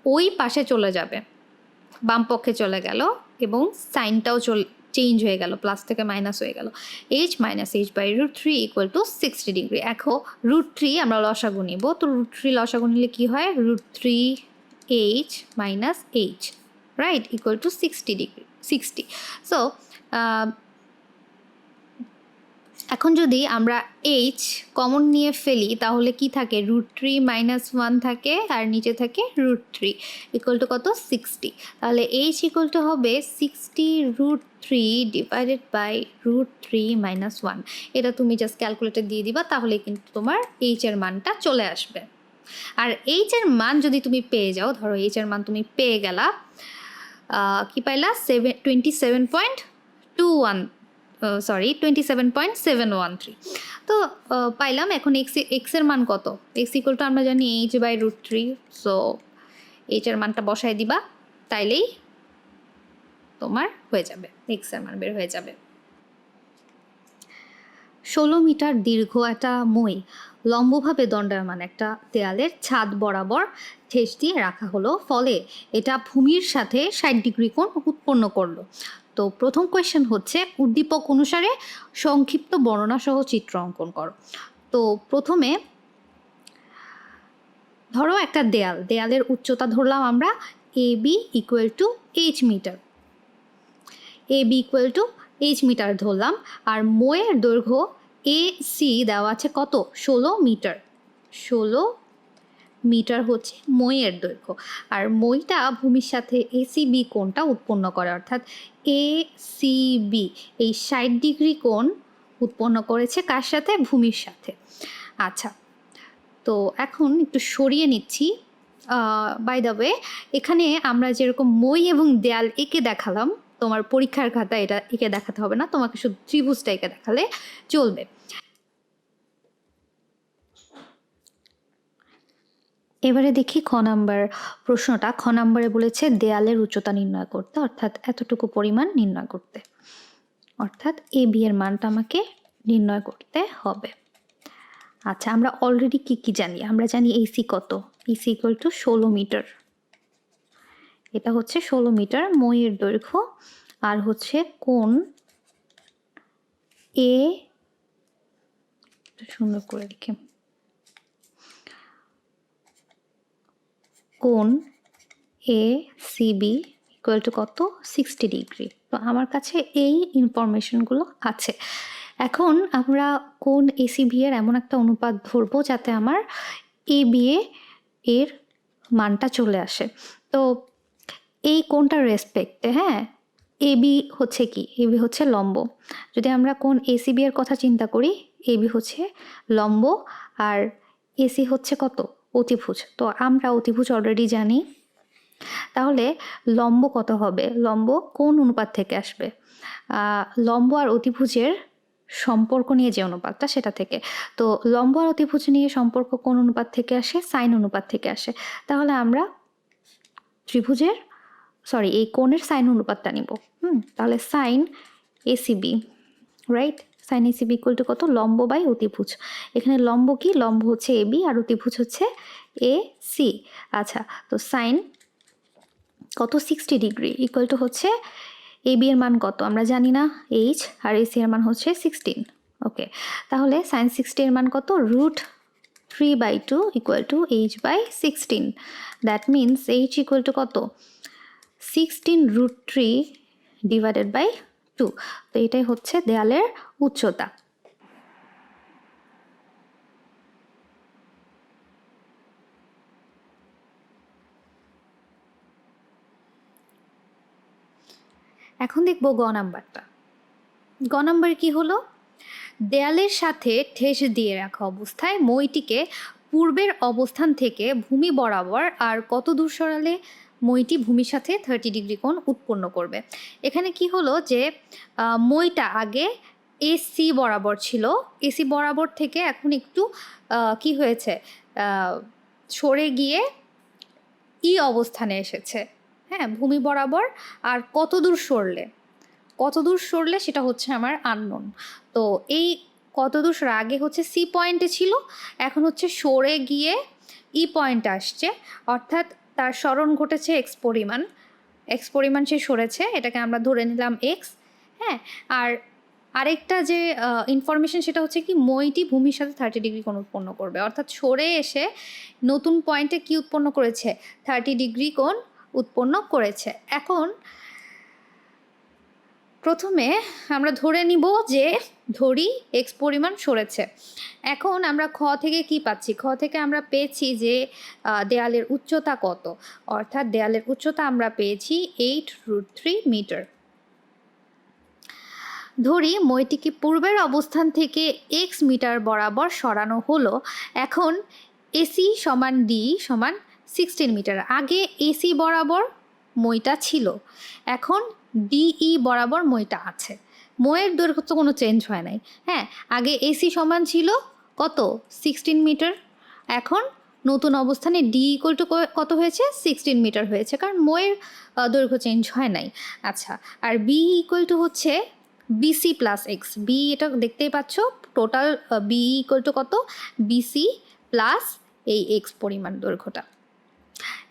ওই পাশে চলে যাবে, বাম পক্ষে চলে গেল, এবং সাইনটাও চেঞ্জ হয়ে গেল, প্লাস থেকে মাইনাস হয়ে গেল। H minus H by √3 equal to 60 degree. এখন √3 আমরা লসাগু নিব। তো √3 লসাগু নিলে কী হয়, √3 H minus H, right, equal to 60 degree 60। So এখন যদি আমরা এইচ কমন নিয়ে ফেলি তাহলে কি থাকে, √3 - 1 থাকে আর নিচে থাকে √3 ইকুয়াল টু কত, 60। তাহলে এইচ ইকুয়াল টু হবে 60√3 ডিভাইডেড বাই √3 - 1। এটা তুমি জাস্ট ক্যালকুলেটর দিয়ে দিবা, তাহলে কিন্তু তোমার এইচ এর মানটা চলে আসবে। আর এইচ এর মান যদি তুমি পেয়ে যাও, ধরো এইচ এর মান তুমি পেয়ে গেলা, কি পাইলা, 27.713। তো পাইলাম। এখন এক্স এর মান কত, এক্স ইকুয়াল টু আমরা জানি এইচ বাই √3। সো এইচ এর মানটা বসায় দিবা, তাইলেই তোমার হয়ে যাবে, এক্স এর মান বের হয়ে যাবে। 16 মিটার দীর্ঘ একটা মই লম্বভাবে দণ্ডায়মান একটা দেয়ালের ছাদ বরাবর ঠেস দিয়ে রাখা হলো, ফলে এটা ভূমির সাথে 60 ডিগ্রি কোণ উৎপন্ন করলো। তো প্রথম কোয়েশ্চেন হচ্ছে উদ্দীপক অনুসারে সংক্ষিপ্ত বর্ণনা সহ চিত্র অঙ্কন করো। তো প্রথমে ধরো একটা দেয়ালের উচ্চতা ধরলাম আমরা AB equal to H metre, AB equal to H metre ধরলাম। আর মইয়ের দৈর্ঘ্য AC দেওয়া আছে কত, 16 মিটার। 16 মিটার হচ্ছে মইয়ের দৈর্ঘ্য। আর মইটা ভূমির সাথে ACB কোণটা উৎপন্ন করে, অর্থাৎ ACB এই 60 ডিগ্রি কোণ উৎপন্ন করেছে কার সাথে, ভূমির সাথে। আচ্ছা, তো এখন একটু সরিয়ে নিচ্ছি। বাই দ্য ওয়ে, এখানে আমরা যেরকম মই এবং দেয়াল এঁকে দেখালাম, তোমার পরীক্ষার খাতায় এটা এঁকে দেখাতে হবে না, তোমাকে শুধু ত্রিভুজটা এঁকে দেখালে চলবে। এবারে দেখি খ নাম্বার প্রশ্নটা। খ নাম্বারে বলেছে দেয়ালের উচ্চতা নির্ণয় করতে, অর্থাৎ এতটুকু পরিমাণ নির্ণয় করতে, অর্থাৎ AB এর মানটা আমাকে নির্ণয় করতে হবে। আচ্ছা, আমরা অলরেডি কি জানি, আমরা জানি AC কত, AC ইকুয়াল টু 16 মিটার। এটা হচ্ছে 16 মিটার মইয়ের দৈর্ঘ্য। আর হচ্ছে কোণ A, সুন্দর করে লিখে, কোণ ACB ইকুয়াল টু কত, 60 ডিগ্রি। তো আমার কাছে এই ইনফরমেশনগুলো আছে। এখন আমরা কোণ ACB এর এমন একটা অনুপাত ধরবো যাতে আমার AB এর মানটা চলে আসে। তো এই কোণটার রেসপেক্টে, হ্যাঁ, AB হচ্ছে কি, AB হচ্ছে লম্ব। যদি আমরা কোণ ACB এর কথা চিন্তা করি, AB হচ্ছে লম্ব আর AC হচ্ছে কত, অতিভুজ। তো আমরা অতিভুজ অলরেডি জানি, তাহলে লম্ব কত হবে, লম্ব কোন অনুপাত থেকে আসবে, লম্ব আর অতিভুজের সম্পর্ক নিয়ে যে অনুপাতটা সেটা থেকে। তো লম্ব আর অতিভুজ নিয়ে সম্পর্ক কোন অনুপাত থেকে আসে, সাইন অনুপাত থেকে আসে। তাহলে আমরা ত্রিভুজের এই কোণের সাইন অনুপাতটা নিব। তাহলে sine ACB, right, sine ACB equal to কত, লম্ব বাই অতিভুজ। এখানে লম্ব কি, লম্ব হচ্ছে AB আর অতিভুজ হচ্ছে AC। আচ্ছা, তো সাইন কত, 60 ডিগ্রি ইকুয়াল টু হচ্ছে AB এর মান কত আমরা জানি না, H, আর AC এর মান হচ্ছে 16। ওকে, তাহলে সাইন 60 এর মান কত, √3/2 equal to H/16। That means H equal to কত, 16√3 ডিভাইডেড বাই 2। তো এটাই হচ্ছে দেয়ালের উচ্চতা। এখন দেখব গ নাম্বারটা। গ নাম্বার কি হলো, দেয়ালের সাথে ঠেস দিয়ে রাখা অবস্থায় মইটিকে পূর্বের অবস্থান থেকে ভূমি বরাবর আর কত দূর সরালে মইটি ভূমির সাথে 30 ডিগ্রি কোণ উৎপন্ন করবে। এখানে কি হলো যে মইটা আগে AC বরাবর ছিল, AC বরাবর থেকে এখন একটু কি হয়েছে, সরে গিয়ে ই অবস্থানে এসেছে, হ্যাঁ, ভূমি বরাবর। আর কত দূর সরলে সেটা হচ্ছে আমার আননোন। তো এই কত দূর সরে, আগে হচ্ছে C পয়েন্টে ছিল, এখন হচ্ছে সরে গিয়ে ই পয়েন্ট আসছে, অর্থাৎ তার সরণ ঘটেছে এক্স পরিমাণ সে সরেছে, এটাকে আমরা ধরে নিলাম এক্স। হ্যাঁ, আর আরেকটা যে ইনফরমেশন সেটা হচ্ছে কি, মইটি ভূমির সাথে 30 ডিগ্রি কোণ উৎপন্ন করবে, অর্থাৎ সরে এসে নতুন পয়েন্টে কি উৎপন্ন করেছে, 30 ডিগ্রি কোণ উৎপন্ন করেছে। এখন প্রথমে আমরা ধরে নিব যে ধরি এক্স পরিমাণ সরেছে। এখন আমরা খ থেকে কি পাচ্ছি? খ থেকে আমরা পেয়েছি যে দেয়ালের উচ্চতা কত, অর্থাৎ দেয়ালের উচ্চতা আমরা পেয়েছি 8√3 মিটার। ধরি মইটিকে পূর্বের অবস্থান থেকে এক্স মিটার বরাবর সরানো হলো। এখন এসি সমান ডি সমান 16 মিটার। আগে এসি বরাবর মইটা ছিল, এখন ডিই বরাবর মইটা আছে। মইয়ের দৈর্ঘ্য তো কোনো চেঞ্জ হয় নাই। হ্যাঁ, আগে এসি সমান ছিল কত? 16 মিটার। এখন নতুন অবস্থানে ডি ইকুয়াল টু কত হয়েছে? 16 মিটার হয়েছে, কারণ মইয়ের দৈর্ঘ্য চেঞ্জ হয় নাই। আচ্ছা, আর বি ইকুয়াল টু হচ্ছে বিসি প্লাস এক্স। বি এটা দেখতেই পাচ্ছ, টোটাল বি ইকুয়াল টু কত? বিসি প্লাস এই এক্স পরিমাণ দৈর্ঘ্যটা।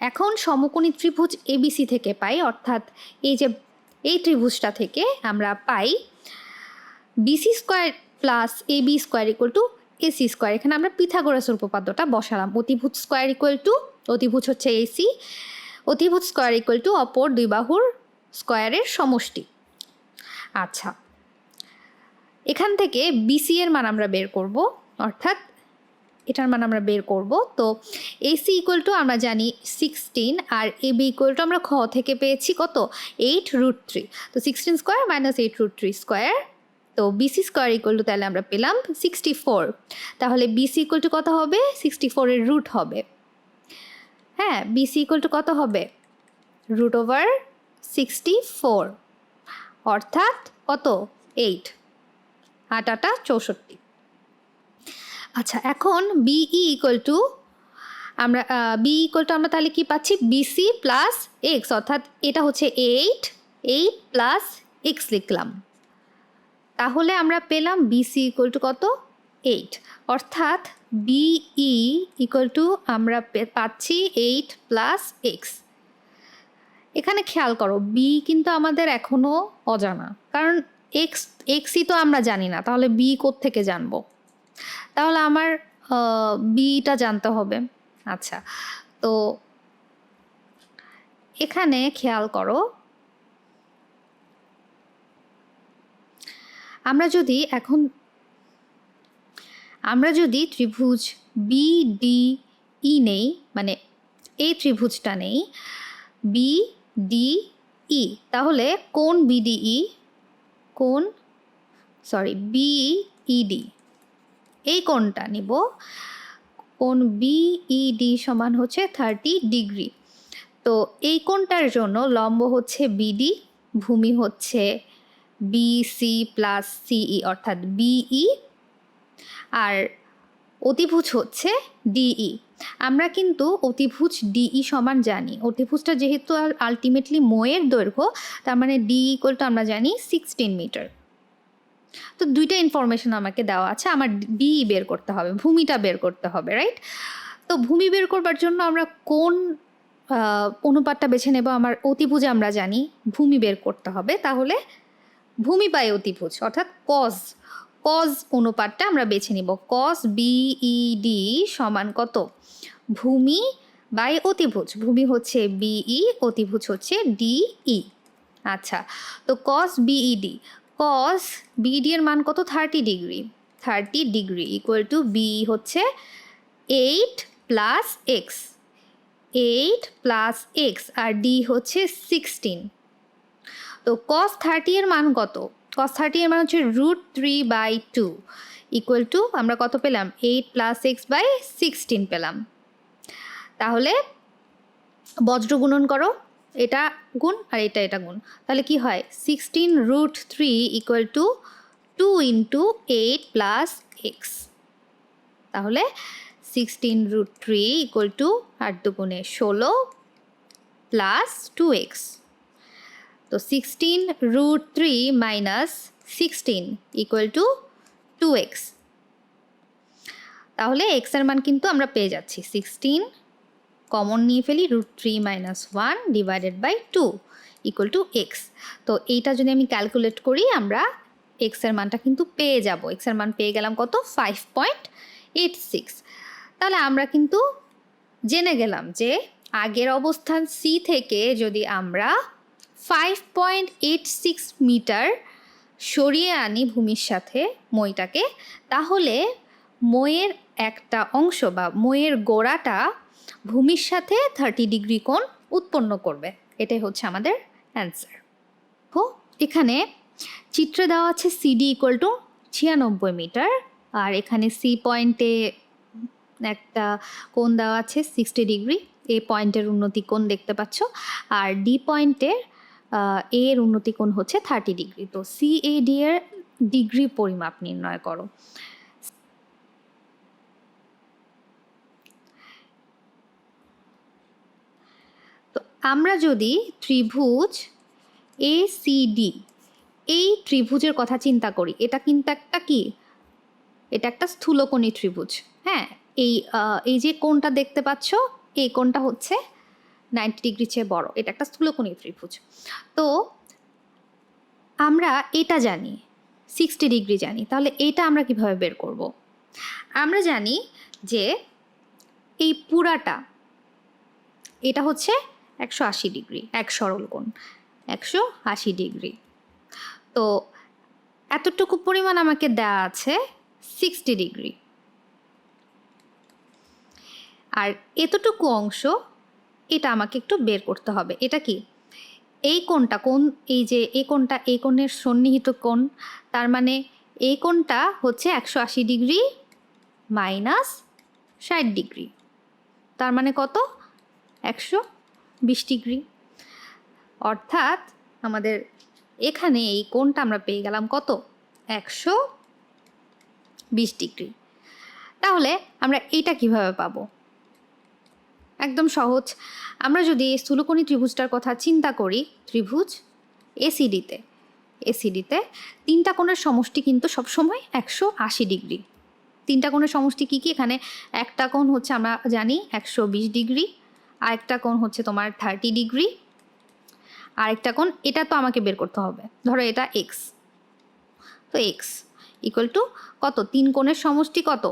এখন সমকোণী ত্রিভুজ এবিসি থেকে পাই, অর্থাৎ এই যে এই ত্রিভুজটা থেকে আমরা পাই BC square plus AB square equal to AC square. এখানে আমরা পিথাগোরাসের উপপাদ্যটা বসালাম। অতিভুজ স্কোয়ার ইকুয়াল টু, অতিভুজ হচ্ছে এসি, অতিভুজ স্কোয়ার ইকুয়াল টু অপর দুই বাহুর স্কোয়ারের সমষ্টি। আচ্ছা, এখান থেকে বিসি এর মান আমরা বের করব, অর্থাৎ এটার মান আমরা বের করব। তো এসি ইকুয়াল টু আমরা জানি 16, আর এবি ইকুয়াল টু আমরা খ থেকে পেয়েছি কত? 8√3। তো 16 স্কোয়ার মাইনাস 8√3 স্কোয়ার, তো বিসি স্কোয়ার ইকুয়াল টু তাহলে আমরা পেলাম 64। তাহলে বিসি ইকুয়াল টু কত হবে? 64 এর রুট হবে। হ্যাঁ, বিসি ইকুয়াল টু কত হবে? √64, অর্থাৎ কত? 8, 8 8 64। আচ্ছা, এখন বিই ইকুয়াল টু আমরা তাহলে কি পাচ্ছি? বিসি প্লাস এক্স, অর্থাৎ এটা হচ্ছে 8 প্লাস এক্স লিখলাম। তাহলে আমরা পেলাম বিসি ইকুয়াল টু কত? 8, অর্থাৎ বিই ইকুয়াল টু আমরা পাচ্ছি 8 প্লাস এক্স। এখানে খেয়াল করো, বি কিন্তু আমাদের এখনও অজানা, কারণ এক্সই তো আমরা জানি না, তাহলে বি কোত্থেকে জানবো? তাহলে আমার বিটা জানতে হবে। আচ্ছা, তো এখানে খেয়াল করো, আমরা যদি ত্রিভুজ বিডিই নেই, মানে এই ত্রিভুজটা নেই বিডিই, তাহলে কোণ বিডিই, বিইডি, এই কোণটা নিব। কোণ বিইডি সমান হচ্ছে 30 ডিগ্রি। তো এই কোণটার জন্য লম্ব হচ্ছে বিডি, ভূমি হচ্ছে বিসি প্লাস সিই অর্থাৎ বিই, আর অতিভুজ হচ্ছে ডিই। আমরা কিন্তু অতিভুজ ডিই সমান জানি। অতিভুজটা যেহেতু আলটিমেটলি মইয়ের দৈর্ঘ্য, তার মানে ডি ইকুয়াল টু আমরা জানি 16 মিটার। তো দুইটা ইনফরমেশন আমাকে দেওয়া আছে, আমার বিই বের করতে হবে, ভূমিটা বের করতে হবে, রাইট? তো ভূমি বের করবার জন্য আমরা কোন অনুপাতটা বেছে নেব? আমার অতিভুজ আমরা জানি, ভূমি বের করতে হবে, তাহলে ভূমি বাই অতিভুজ অর্থাৎ কজ অনুপাতটা আমরা বেছে নিব। কজ বিইডি সমান কত? ভূমি বাই অতিভুজ। ভূমি হচ্ছে বিই, অতিভুজ হচ্ছে ডিই। আচ্ছা, তো কজ বিইডি এর মান কত? 30 degree. 30 degree equal to B হচ্ছে 8 প্লাস এক্স, 8 প্লাস এক্স, আর ডি হচ্ছে 16। তো cos 30 এর মান কত? cos 30 এর মান হচ্ছে √3/2 ইকুয়াল টু আমরা কত পেলাম? 8 প্লাস এক্স বাই 16 পেলাম। তাহলে বজ্র গুণন করো, এটা গুণ আর এটা গুণ, তাহলে কি হয়? 16√3 equal to 2 into 8 plus x. তাহলে 16√3 ইকুয়াল টু 8 দুগুণে 16 প্লাস 2x। তো 16√3 মাইনাস 16 ইকুয়াল টু 2x। তাহলে x এর মান কিন্তু আমরা পেয়ে যাচ্ছি 16, কমন নিয়ে ফেলি, √3 minus 1 divided by 2 equal to x। তো এইটা যদি আমি ক্যালকুলেট করি, আমরা x এর মানটা কিন্তু পেয়ে যাব। x এর মান পেয়ে গেলাম কত? 5.86। তাহলে আমরা কিন্তু জেনে গেলাম যে আগের অবস্থান সি থেকে যদি আমরা 5.86 মিটার সরিয়ে আনি ভূমির সাথে মইটাকে, তাহলে মইয়ের একটা অংশ বা মইয়ের গোড়াটা ভূমির সাথে 30 ডিগ্রি কোণ উৎপন্ন করবে। এটাই হচ্ছে আমাদের অ্যান্সার। তো এখানে চিত্রে দেওয়া আছে সিডি ইকুয়াল টু 96 মিটার, আর এখানে সি পয়েন্টে একটা কোণ দেওয়া আছে 60 ডিগ্রি, এ পয়েন্টের উন্নতি কোণ দেখতে পাচ্ছ, আর ডি পয়েন্টের এর উন্নতি কোণ হচ্ছে 30 ডিগ্রি। তো সিএডি এর ডিগ্রি পরিমাপ নির্ণয় করো। তো আমরা যদি ত্রিভুজ এসিডি এই ত্রিভুজের কথা চিন্তা করি, এটা কিন্তু একটা কি, এটা একটা স্থূলকোণী ত্রিভুজ। হ্যাঁ, এই যে কোণটা দেখতে পাচ্ছ, এই কোণটা হচ্ছে 90 ডিগ্রি চেয়ে বড়, এটা একটা স্থূলকোণী ত্রিভুজ। তো আমরা এটা জানি 60 ডিগ্রি জানি, তাহলে এটা আমরা কিভাবে বের করব? আমরা জানি যে এই পুরাটা এটা হচ্ছে 180 ডিগ্রি, এক সরল কোণ 180 ডিগ্রি। তো এতটুকু পরিমাণ আমাকে দেওয়া আছে 60 ডিগ্রি, আর এতটুকু অংশ এটা আমাকে একটু বের করতে হবে। এটা কি, এই কোণটা কোণ, এই যে এই কোণটা, এই কোণের সন্নিহিত কোণ, তার মানে এই কোণটা হচ্ছে 180 ডিগ্রি মাইনাস 60 ডিগ্রি, তার মানে কত, 120 ডিগ্রি। অর্থাৎ আমাদের এখানে এই কোণটা আমরা পেয়ে গেলাম কত, 120 ডিগ্রি। তাহলে আমরা এইটা কিভাবে পাবো? একদম সহজ। আমরা যদি স্থূলকোণী ত্রিভুজটার কথা চিন্তা করি, ত্রিভুজ এসিডিতে তিনটা কোণের সমষ্টি কিন্তু সবসময় 180 ডিগ্রি। তিনটা কোণের সমষ্টি কী কী? এখানে একটা কোণ হচ্ছে আমরা জানি 120 ডিগ্রি, আরেকটা কোণ হচ্ছে তোমার 30 ডিগ্রি, আরেকটা কোণ এটা তো আমাকে বের করতে হবে, ধরো এটা এক্স। তো এক্স ইকুয়াল টু কত, তিন কোণের সমষ্টি কত,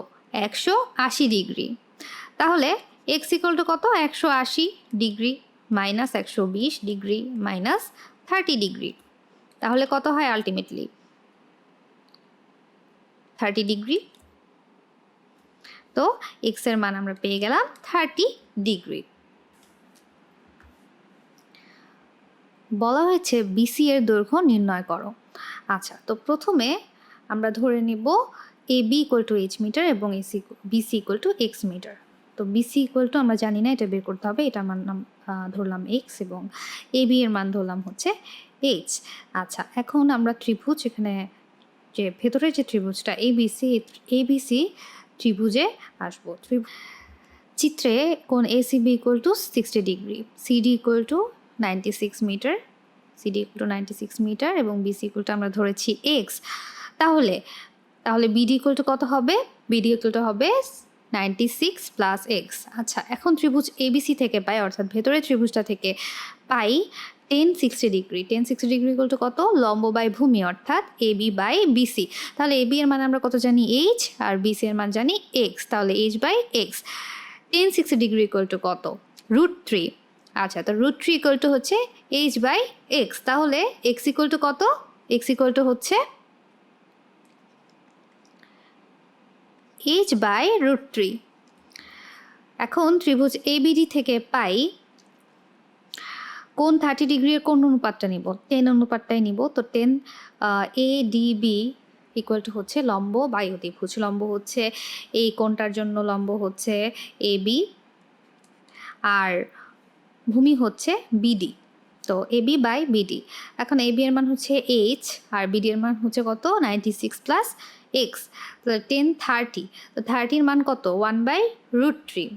180 ডিগ্রি। তাহলে এক্স ইকুয়াল টু কত, 180 degree minus 120 degree minus 30 degree, তাহলে কত হয় আলটিমেটলি 30 ডিগ্রি। তো এক্সের মান আমরা পেয়ে গেলাম 30 ডিগ্রি। বলা হয়েছে বিসি এর দৈর্ঘ্য নির্ণয় করো। আচ্ছা, তো প্রথমে আমরা ধরে নিব A B equal to H metre এবং BC equal to X metre. তো বিসি ইকুয়াল টু আমরা জানি না, এটা বের করতে হবে। এটা আমার নাম ধরলাম এক্স এবং এ বি এর মান ধরলাম হচ্ছে এইচ। আচ্ছা, এখন আমরা ত্রিভুজ, এখানে যে ভেতরে যে ত্রিভুজটা এবিসি ত্রিভুজে আসবো। চিত্রে কোণ ACB equal to 60 degree, CD equal to 96 metre, এবং বিসি ইকুয়াল টু আমরা ধরেছি এক্স। তাহলে বিডি ইকুয়াল টু কত হবে? বিডি ইকুয়াল টু হবে 96 প্লাস এক্স। আচ্ছা, এখন ত্রিভুজ এবিসি থেকে পাই, অর্থাৎ ভেতরের ত্রিভুজটা থেকে পাই 1060 ডিগ্রি। 1060 ডিগ্রি ইকুয়াল টু কত? লম্ব বাই ভূমি, অর্থাৎ এবি বাই বিসি। তাহলে এবি এর মান আমরা কত জানি? এইচ, আর বিসি এর মান জানি এক্স। তাহলে H by X. 1060 degree equal to কত? √3। আচ্ছা, তো √3 ইকুয়াল টু হচ্ছে এইচ বাই এক্স। তাহলে এক্স ইকুয়াল টু কত? এক্স ইকুয়াল টু হচ্ছে এইচ বাই √3। এখন ত্রিভুজ এবিডি থেকে পাই কোণ 30 ডিগ্রির কোন অনুপাতটা নিব? 10 অনুপাতটাই নিব। তো 10 এডিবি ইকুয়াল টু হচ্ছে লম্ব বাই অতিভুজ। লম্ব হচ্ছে এই কোণটার জন্য লম্ব হচ্ছে এবি, আর ভূমি হচ্ছে বিডি। তো এবি বাই বিডি। এখন এবি এর মান হচ্ছে এইচ, আর বিডি এর মান হচ্ছে কত? 96 প্লাস এক্স। তো 10 30। তো 30 মান কত? 1/√3।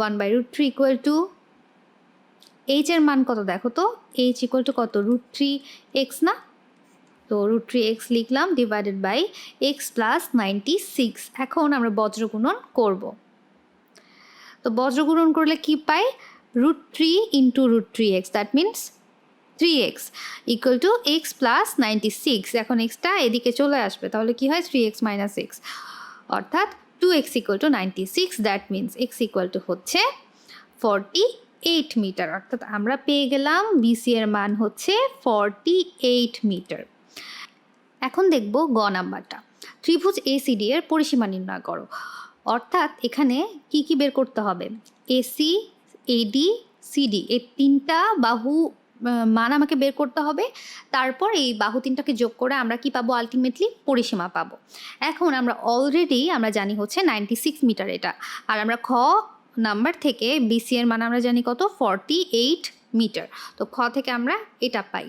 1/√3 ইকুয়াল টু এইচ এর মান কত দেখো তো? এইচ ইকুয়াল টু কত? √3x না? তো √3x লিখলাম, ডিভাইডেড বাই এক্স প্লাস 96। এখন আমরা বজ্রগুণন করব। তো বজ্রগুণন করলে কি পাই? √3 into √3x, that means 3x equal to X plus 96। এখন এক্সটা এদিকে চলে আসবে, তাহলে কি হয়? 3x মাইনাস এক্স, অর্থাৎ 2x equal to 96। That means x equal to হচ্ছে 48। 48 মিটার, অর্থাৎ আমরা পেয়ে গেলাম বিসি এর মান হচ্ছে 48 মিটার। এখন দেখব গ নাম্বারটা, ত্রিভুজ এসিডি এর পরিসীমা নির্ণয় করো। অর্থাৎ এখানে কি কি বের করতে হবে, এসি, এডি, সিডি এই তিনটা বাহু মান আমাকে বের করতে হবে। তারপর এই বাহু তিনটাকে যোগ করে আমরা কি পাবো, আলটিমেটলি পরিসীমা পাবো। এখন আমরা অলরেডি আমরা জানি হচ্ছে 96 মিটার এটা, আর আমরা খ নাম্বার থেকে বিসি এর মান আমরা জানি কত, 48 মিটার। তো খ থেকে আমরা এটা পাই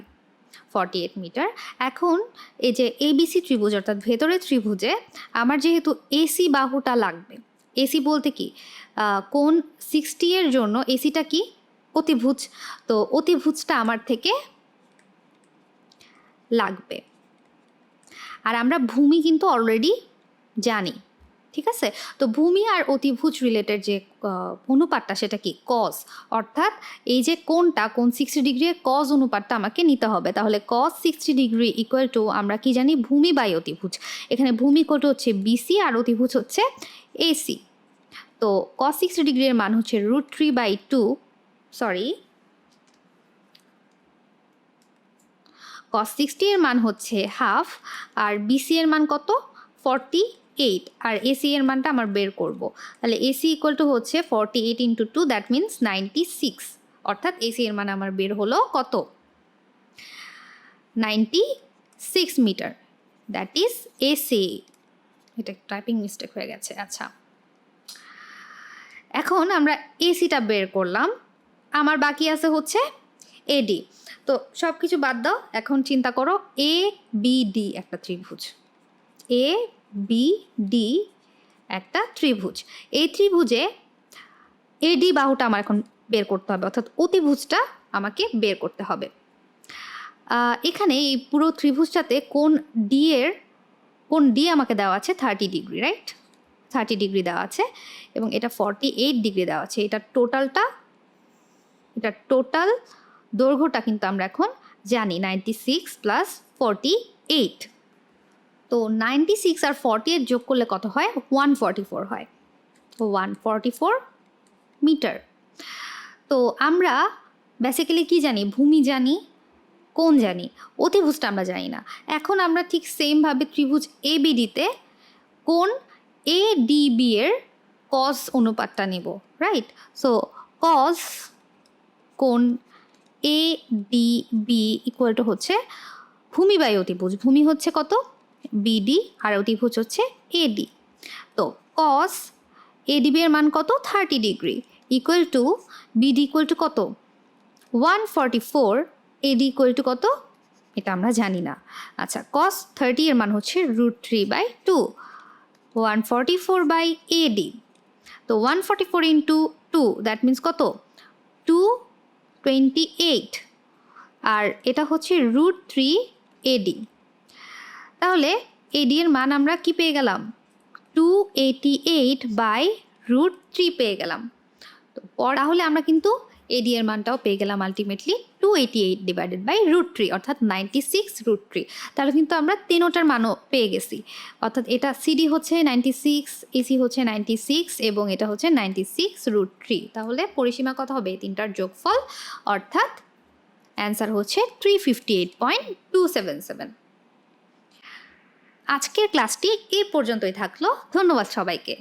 48 মিটার। এখন এই যে এবিসি ত্রিভুজ অর্থাৎ ভেতরের ত্রিভুজে আমার যেহেতু এসি বাহুটা লাগবে, এসি বলতে কি কোণ 60 এর জন্য এসিটা কি অতিভুজ, তো অতিভুজটা আমার থেকে লাগবে। আর আমরা ভূমি কিন্তু অলরেডি জানি, ঠিক আছে। তো ভূমি আর অতিভুজ রিলেটেড যে অনুপাতটা সেটা কি কজ, অর্থাৎ এই যে কোণটা কোণ 60 ডিগ্রি এর কজ অনুপাতটা আমাকে নিতে হবে। তাহলে কজ 60 ডিগ্রি ইকুয়াল টু আমরা কি জানি, ভূমি বাই অতিভুজ। এখানে ভূমি ইকুয়াল টু হচ্ছে বিসি আর অতিভুজ হচ্ছে এসি। তো কজ 60 ডিগ্রি এর মান হচ্ছে √3/2, সরি কস 60 এর মান হচ্ছে হাফ, আর বিসি এর মান কত 48, আর এসি এর মানটা আমার বের করব। তাহলে এসি ইকুয়াল টু হচ্ছে 48 ইন্টু 2, দ্যাট মিনস 96, অর্থাৎ এসি এর মান আমার বের হলো কত 96 মিটার, দ্যাট ইজ এসি। এটা টাইপিং মিস্টেক হয়ে গেছে। আচ্ছা, এখন আমরা এসিটা বের করলাম, আমার বাকি আছে হচ্ছে এডি। তো সব কিছু বাদ দাও, এখন চিন্তা করো এ বি ডি একটা ত্রিভুজ, এ বি ডি একটা ত্রিভুজ। এই ত্রিভুজে এডি বাহুটা আমার এখন বের করতে হবে, অর্থাৎ অতিভুজটা আমাকে বের করতে হবে। এখানে এই পুরো ত্রিভুজটাতে কোণ ডি আমাকে দেওয়া আছে 30 ডিগ্রি, রাইট, 30 ডিগ্রি দেওয়া আছে, এবং এটা 48 ডিগ্রি দেওয়া আছে। এটা টোটাল দৈর্ঘ্যটা কিন্তু আমরা এখন জানি 96 প্লাস 48। তো 96 আর 48 যোগ করলে কত হয়, 144 হয়, 144 মিটার। তো আমরা বেসিক্যালি কি জানি, ভূমি জানি, কোণ জানি, অতিভুজটা আমরা জানি না। এখন আমরা ঠিক সেমভাবে ত্রিভুজ এবিডিতে কোণ এডিবি এর কজ অনুপাতটা নেব, রাইট। সো কজ কোণ এডিবি ইকুয়াল টু হচ্ছে ভূমি বাই অতিভুজ, ভূমি হচ্ছে কত বিডি আর অতিভুজ হচ্ছে এডি। তো কস এডিবি এর মান কত 30 degree equal to BD equal to কত 144, এডি ইকুয়াল টু কত এটা আমরা জানি না। আচ্ছা, কস 30 এর মান হচ্ছে √3/2, 144/AD। তো 144 ইন্টু 2 দ্যাট মিনস কত 228, আর এটা হচ্ছে √3AD। তাহলে এডি এর মান আমরা কি পেয়ে গেলাম 288/√3 পেয়ে গেলাম। তো তাহলে আমরা কিন্তু এডি এর মানটাও পেয়ে গেলাম আলটিমেটলি 288 ডিভাইডেড বাই √3, অর্থাৎ 96√3। তাহলে কিন্তু আমরা তিনোটার মানও পেয়ে গেছি, অর্থাৎ এটা সিডি হচ্ছে 96, এসি হচ্ছে 96 এবং এটা হচ্ছে 96√3। তাহলে পরিসীমা কত হবে তিনটার যোগফল, অর্থাৎ অ্যান্সার হচ্ছে 358.277। আজকের ক্লাসটি এই পর্যন্তই থাকলো। ধন্যবাদ সবাইকে।